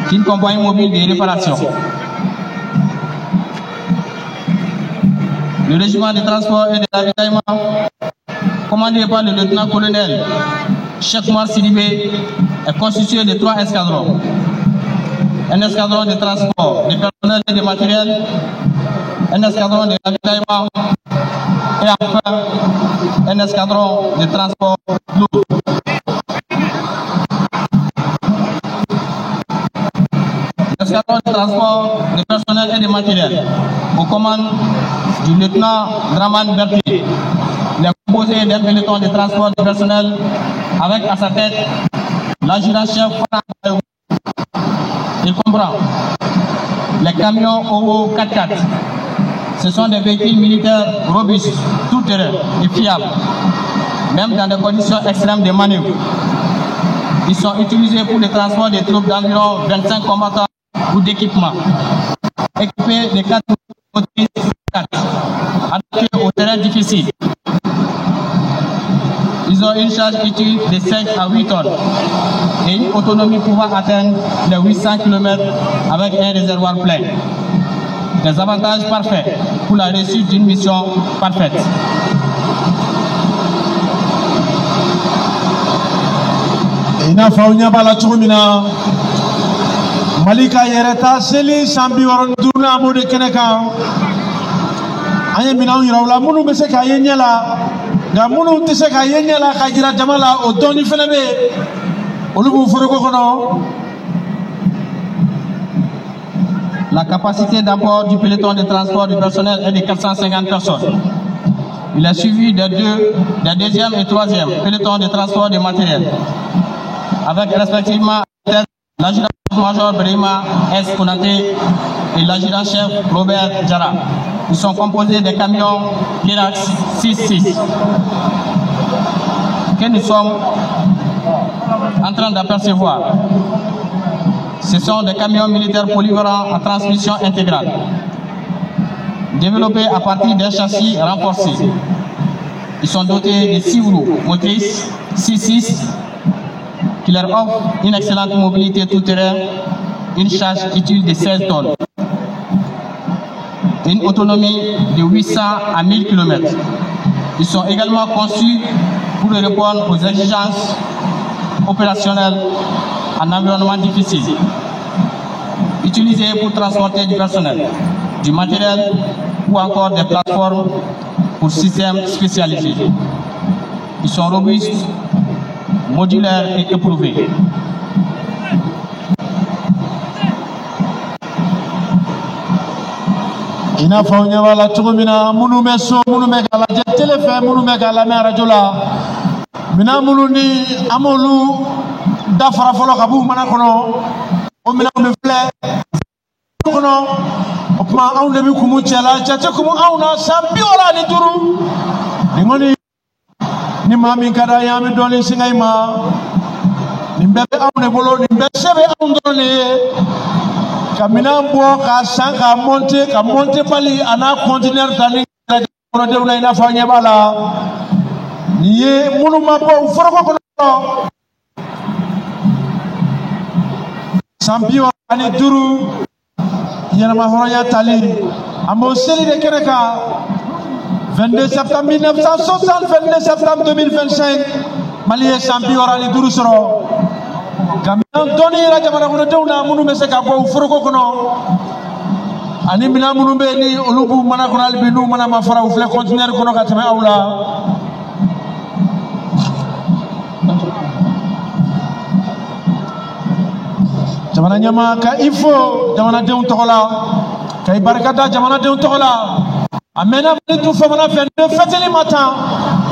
qu'une compagnie mobile de réparation. Le régiment de transport et de ravitaillement, commandé par le lieutenant-colonel Cheikh Oumar Sidibé, est constitué de 3 escadrons. Un escadron de transport de personnel et de matériel, un escadron de ravitaillement et enfin un escadron de transport lourd. L'escadron de transport de personnel et de matériel aux commandes du lieutenant Draman Berthier. Il est composé d'un peloton de transport de personnel avec à sa tête l'adjudant-chef. Il comprend les camions OO 4x4. Ce sont des véhicules militaires robustes, tout-terrain et fiables, même dans des conditions extrêmes de manœuvre. Ils sont utilisés pour le transport des troupes d'environ 25 combattants ou d'équipements, équipés de 4 motrices adaptés au terrain difficile. Ils ont une charge utile de 5 à 8 tonnes et une autonomie pouvant atteindre les 800 km avec un réservoir plein. Des avantages parfaits pour la réussite d'une mission parfaite. Ina faunya bala chumina Malika yereta seli sambi waron duna mode keneka anya mina yirawla munu bese ka yenyala ga munu tese ka yenyala ka jira jamala o doni felebe olubu foroko kono. La capacité d'apport du peloton de transport du personnel est de 450 personnes. Il est suivi des deuxième et troisième pelotons de transport de matériel, avec respectivement l'adjudant-major Brema S. Konaté et l'adjudant-chef Robert Djara. Ils sont composés des camions Kirax 6-6 que nous sommes en train d'apercevoir. Ce sont des camions militaires polyvalents à transmission intégrale, développés à partir d'un châssis renforcé. Ils sont dotés de 6 roues motrices 6-6 qui leur offrent une excellente mobilité tout-terrain, une charge utile de 16 tonnes, et une autonomie de 800 à 1000 km. Ils sont également conçus pour répondre aux exigences opérationnelles en environnement difficile, utilisés pour transporter du personnel, du matériel ou encore des plateformes pour systèmes spécialisés. Ils sont robustes, modulaires et éprouvés. Ina faunya wala chumina munu meso munu megala telefe munu megala me rajola mina munu ni amolu dafara folo kabu mana kono o mina me fle kono o kuma aw de bi kumu cela chache kumu aw na sambi wala ni duru ni ngoni ni mami kada ya mi dole singay ma ni mbebe aw ne bolo ni mbebe aw ndone kamina bo ka sanka monte pali ana conteneur tani kono de una ina fanya bala ni ye munu ma bo foroko kono Sampio ani duru yɛlɛma hɔrɔnya tali an b'o seli de kɛnɛ kan 22 septembre 1960 22 septembre 2025 Mali ye san 65 sɔrɔ Gambian dɔnni yɛrɛ jamana kɔnɔdenw na minnu bɛ se ka bɔ foroko kɔnɔ ani minɛn minnu bɛ ni olu b'u mana kɔnɔ hali bi n'u mana ma fara u filɛ conteneur kɔnɔ ka tɛmɛ aw la jamana ɲɛmaa ka i fo jamanadenw tɔgɔ la ka i barika da jamanadenw tɔgɔ la a mɛnna Mali tun famana 22 fêteli ma tan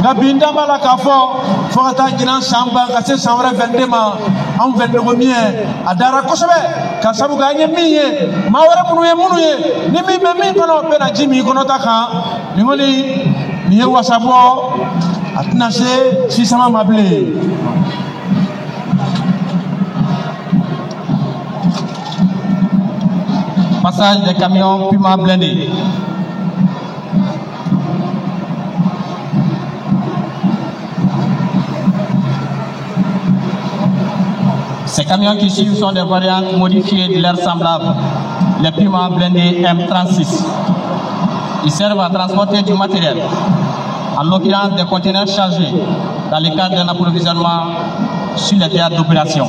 nka bi n da b'a la k'a fɔ fo ka taa ɲinan san ban ka se san wɛrɛ 22 ma anw 22 min a dara kosɛbɛ ka sabu k'an ye min ye maa wɛrɛ minnu ye minnu ye ni min bɛ min kɔnɔ bɛɛ na ji min kɔnɔta kan nin kɔni nin ye wasa bɔ a tɛna se sisama ma bilen. Passage des camions Puma blindés. Ces camions qui suivent sont des variantes modifiées de leur semblable, les Puma blindés M36. Ils servent à transporter du matériel, en l'occurrence des conteneurs chargés, dans le cadre d'un approvisionnement sur les théâtres d'opération.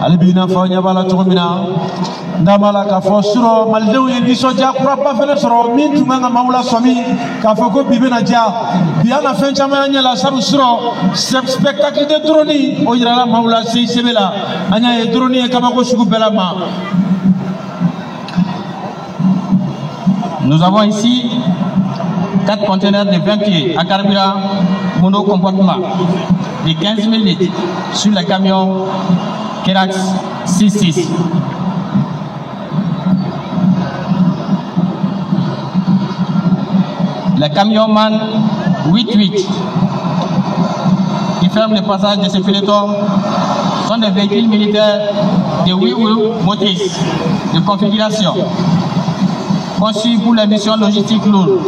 ale bi n'a fɔ ɲɛ b'a la cogo min na n da b'a la k'a fɔ surɔ malidenw ye nisɔndiya kuraba fɛnɛ sɔrɔ min tun kan ka maaw la sɔmi k'a fɔ ko bi bɛna diya bi an na fɛn caman ɲɛ la sabu surɔ spectacle de drone o yirala maaw la CICB la an y'a ye drone ye kabako sugu bɛɛ la ma. Nous avons ici 4 conteneurs de 20 pieds à carburant monocomportement de 15 000 litres sur le camion Kerax 66. Les camions MAN 88 qui ferment le passage de ce peloton sont des véhicules militaires de 8 roues motrices de configuration conçus pour les missions logistiques lourdes,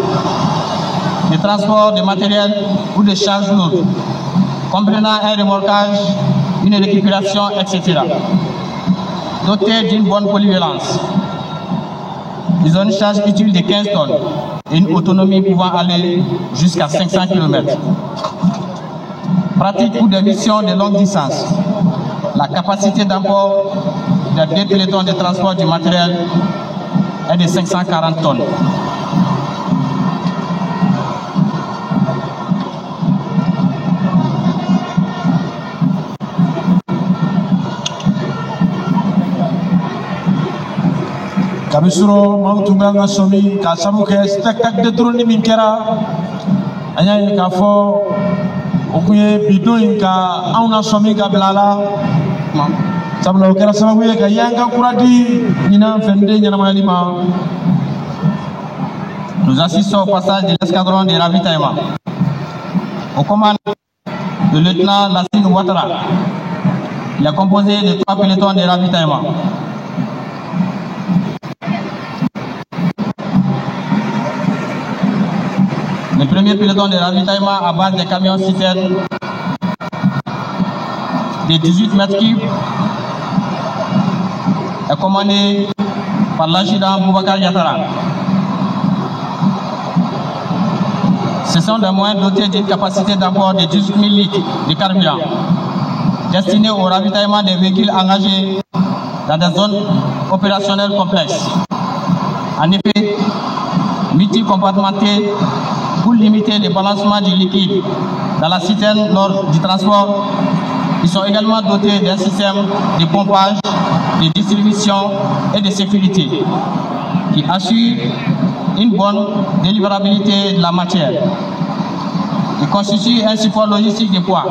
de transport de matériel ou de charges lourdes, comprenant un remorquage, une récupération, etc. Dotés d'une bonne polyvalence. Ils ont une charge utile de 15 tonnes et une autonomie pouvant aller jusqu'à 500 km. Pratique pour des missions de longue distance. La capacité d'emport des 2 pelotons de transport du matériel est de 540 tonnes. Kabisuro maaw tun bɛ an ka sɔmi k'a sabu kɛ spectacle de drone min kɛra an y'a ye k'a fɔ o kun ye bidon in ka anw na sɔmi ka bila a la sabula o kɛra sababu ye ka y'an ka kura di ɲinan 22 ɲɛnamayali ma. Nous assistons au passage de l'escadron de ravitaillement au commande du lieutenant Lassine Ouattara. Il est composé de 3 pelotons de ravitaillement. Le premier peloton de ravitaillement à base des camions citernes de 18 mètres cubes est commandé par l'adjudant Boubacar Yattara. Ce sont des moyens dotés d'une capacité d'apport de 18 000 litres de carburant destinés au ravitaillement des véhicules engagés dans des zones opérationnelles complexes. En effet, multicompartimentés pour limiter le balancement du liquide dans la citerne lors du transport. Ils sont également dotés d'un système de pompage, de distribution et de sécurité qui assure une bonne délivrabilité de la matière. Ils constituent un support logistique de poids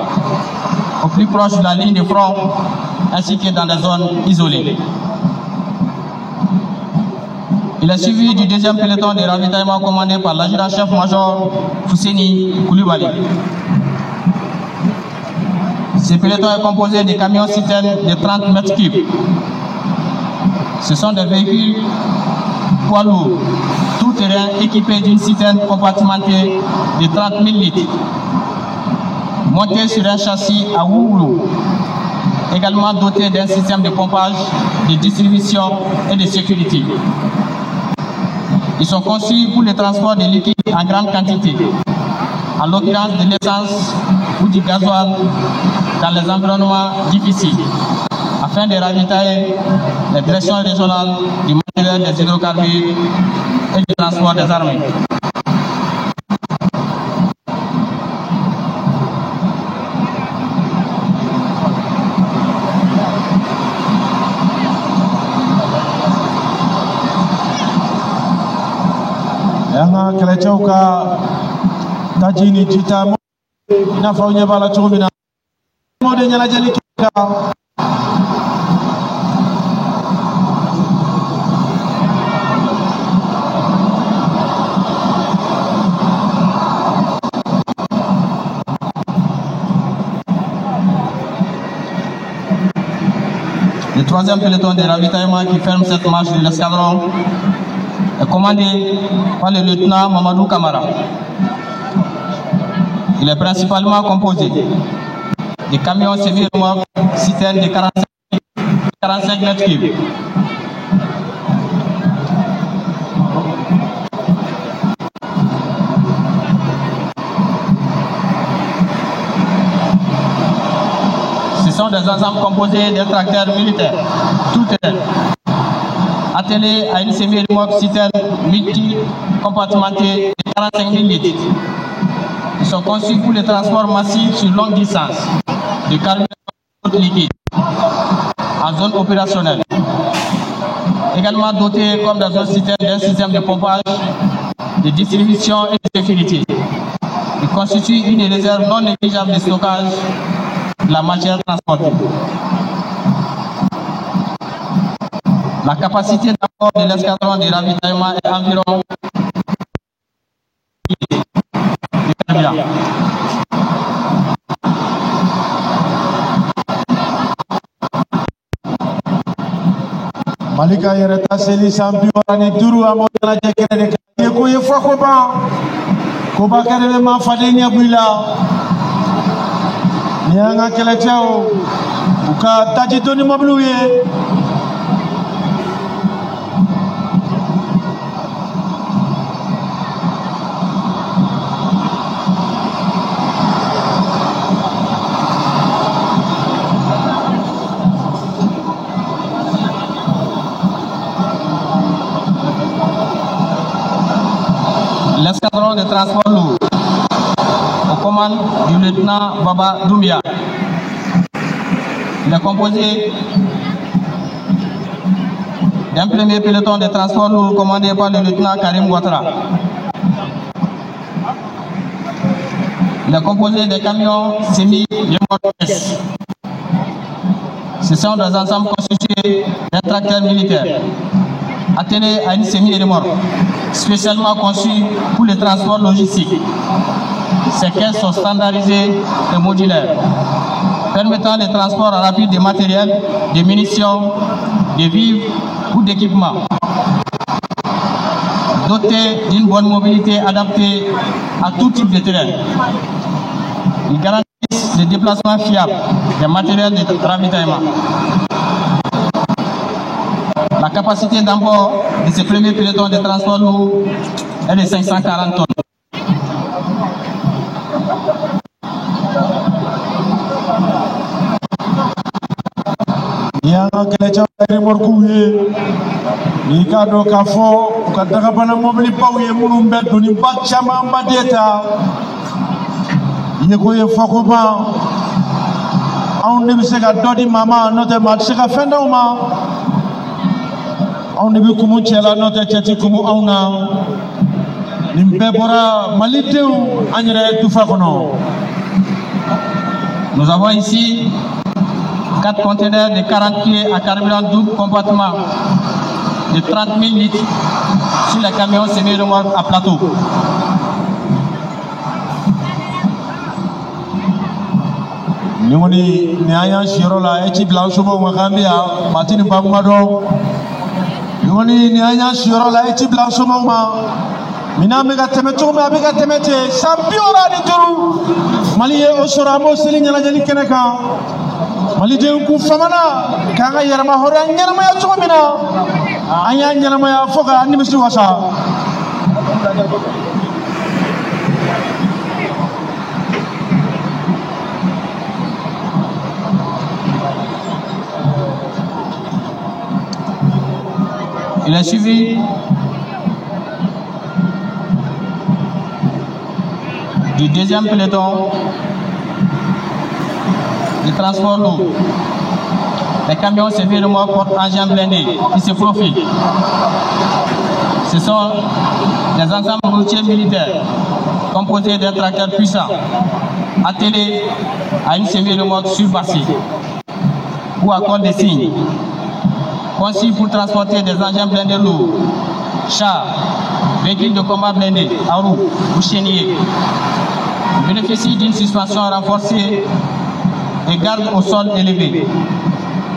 au plus proche de la ligne de front ainsi que dans des zones isolées. Il est suivi du deuxième peloton de ravitaillement commandé par l'adjudant-chef-major Fousseni Koulibaly. Ce peloton est composé de camions citernes de 30 mètres cubes. Ce sont des véhicules poids lourds, tout-terrain équipés d'une citerne compartimentée de 30 000 litres, montés sur un châssis à rouleaux, également dotés d'un système de pompage, de distribution et de sécurité. Ils sont conçus pour le transport de liquides en grande quantité, en l'occurrence de l'essence ou du gasoil dans les environnements difficiles, afin de ravitailler les directions régionales du matériel des hydrocarbures et du transport des armées. Yanga kɛlɛcɛw ka taji ni jita i n'a fɔ aw ɲɛ b'a la cogo min na mo de ɲɛnajɛli kɛ ka Le troisième peloton de ravitaillement qui ferme cette marche de l'escadron est commandé par le lieutenant Mamadou Kamara. Il est principalement composé de camions semi-remorques citernes de 45 mètres cubes. Ce sont des ensembles composés d'un tracteur militaire, tout-terrain, attelé à une semi-remorque citerne multi-compartimentée de 45 000 litres. Ils sont conçus pour le transport massif sur longue distance de carburant liquide en zone opérationnelle. Également dotés comme dans un citerne d'un système de pompage, de distribution et de sécurité. Ils constituent une réserve non négligeable de stockage de la matière transportée. La capacité d'apport de l'escadron de ravitaillement est environ de carburant. Malika yɛrɛ ta seli san 65 an b'o ɲɛnajɛ kɛnɛ de kan ye ko ye fɔ ko ban koba kɛnɛ de ma faden ɲɛ bɔ i la ni y'an ka kɛlɛcɛw u ka taji to ni mobiliw ye. L'escadron de transport lourd aux commandes du lieutenant Baba Doumbia. Il est composé d'un premier peloton de transport lourd commandé par le lieutenant Karim Ouattara. Il est composé des camions semi-remorques. Ce sont des ensembles constitués d'un tracteur militaire attelé à une semi-remorque spécialement conçue pour le transport logistique. Ces caisses sont standardisées et modulaires, permettant le transport rapide de matériel, de munitions, de vivres ou d'équipements. Dotées d'une bonne mobilité adaptée à tout type de terrain. Ils garantissent le déplacement fiable des matériels de ravitaillement. La capacité d'emport de ce premier peloton de transport lourd est de 540 tonnes. Yanga kɛlɛcɛw ka remorquew ye n'i k'a dɔn k'a fɔ u ka dagabana mobilibaw ye minnu bɛ doniba camanba de ta ye ko ye fɔ ko ban anw de bɛ se ka dɔ di maa ma n'o tɛ maa tɛ se ka fɛn d'aw ma. On ne veut kumu cɛla n'o tɛ cɛ ti kumu anw na nin bɛɛ bɔra malidenw an yɛrɛ tufa kɔnɔ. Nous avons ici 4 conteneurs de 40 pieds à carburant double compartiment de 30 000 litres sur les camions semi-remorques à plateau. Ni aya shiro la echi blanso mo ngambia matini bangmado ni aya shiro la echi blanso mo ma mina mega temeto me abega temete sampiora ni turu mali e osora mo selinya la jali keneka mali de ku famana kanga yarama hore nyarama ya chomina anya nyarama ya foka ani misu wasa. Il a suivi du deuxième peloton de transport lourd. Les camions semi-remorques porte-engins blindés qui se profilent. Ce sont des ensembles routiers militaires composés d'un tracteur puissant attelé à une semi-remorque surpassée ou à corde de cygne, conçu pour transporter des engins blindés lourds, chars, véhicules de combat blindés à roues ou chéniers, bénéficie d'une suspension renforcée et garde au sol élevé,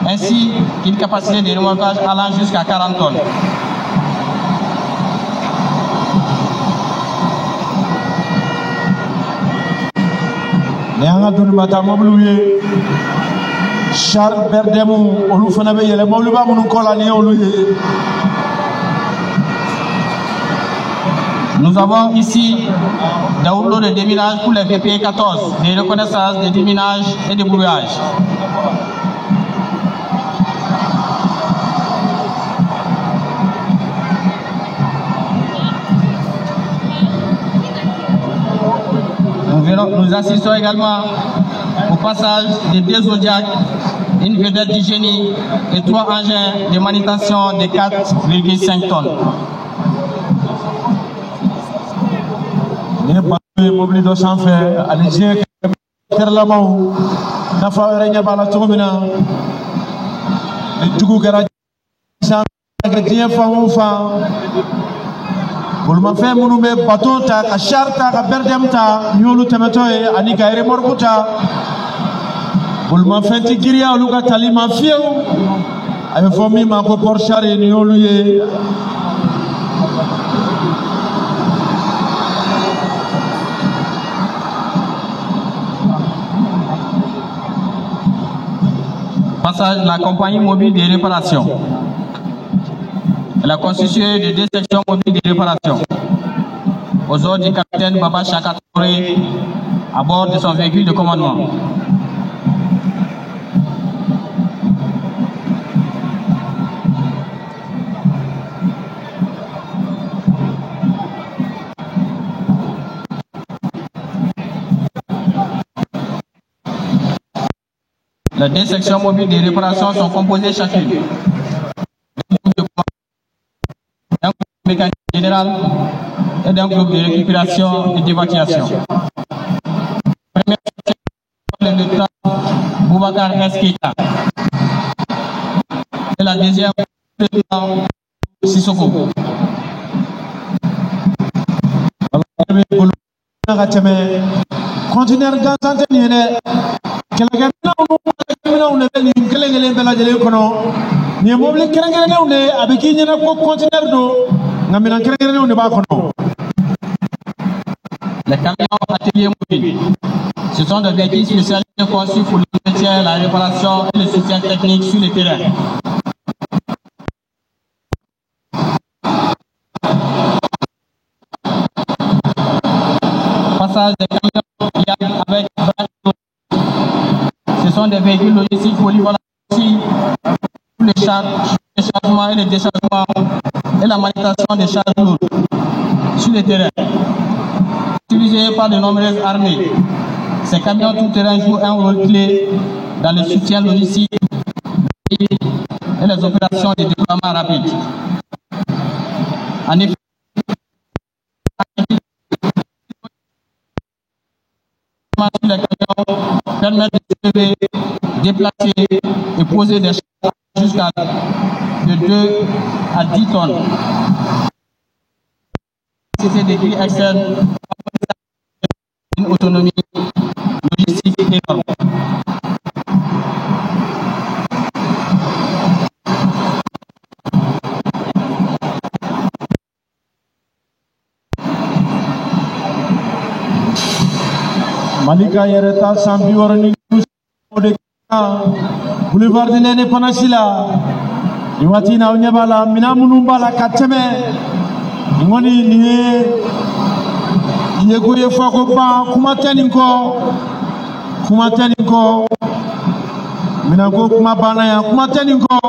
ainsi qu'une capacité de remorquage allant jusqu'à 40 tonnes. Charles Berdemou, Olufanabe, le Moluba Monukolani, Oluye. Nous avons ici des rouleaux de déminage pour les VP 14, des reconnaissances de déminage et de brouillage. Nous assistons également au passage de 2 Zodiac, une vedette du génie et 3 engins de manutention de 4,5 tonnes. Les mobiles de sanfé, allez-y, Kerlamau, Nafa Renya Balatomina, les Tougou Garage, Gradien Faoufa. Pour ma femme, nous mettons bâton, ta charte, ta berdemta, nous temeto et anika et remorkuta. Pour ma femme, Tigiria, Luka Talima Fieu, avec famille, ma proportion et nous lui. Passage de la compagnie mobile de réparation. Elle a constitué de 2 sections mobiles de réparation. Aux ordres du capitaine Baba Chakatouré à bord de son véhicule de commandement. Les 2 sections mobiles de réparation sont composées chacune d'un groupe mécanique général et d'un groupe de récupération et d'évacuation. Première section, le lieutenant Boubacar Eskita. Et la deuxième, le lieutenant Sissoko. Conteneur gazante ni ne kala on ne beli kelengele bela jele kono ni mobile kelengele ne abiki nyana ko conteneur do ngamina kelengele ne ba kono. Les camions ateliers mobiles, ce sont des véhicules spécialisés conçus pour l'entretien, la réparation et le soutien technique sur le terrain. Passage des camions avec ce sont des véhicules logistiques polyvalents pour le chargement et le déchargement et la manutention des charges lourdes sur le terrain. Utilisés par de nombreuses armées, ces camions tout-terrain jouent un rôle clé dans le soutien logistique et les opérations de déploiement rapide. En effet, les camions permettent de déplacer et poser des charges jusqu'à de 2 à 10 tonnes. C'était des prix externes, une autonomie logistique énorme. Malika Yereta Sambi Warani Boulevard de l'Indépendance là Iwati na unyabala minamunumbala kateme ngoni niye yego fako ba kumateni ko minako kuma bana ya kumateni ko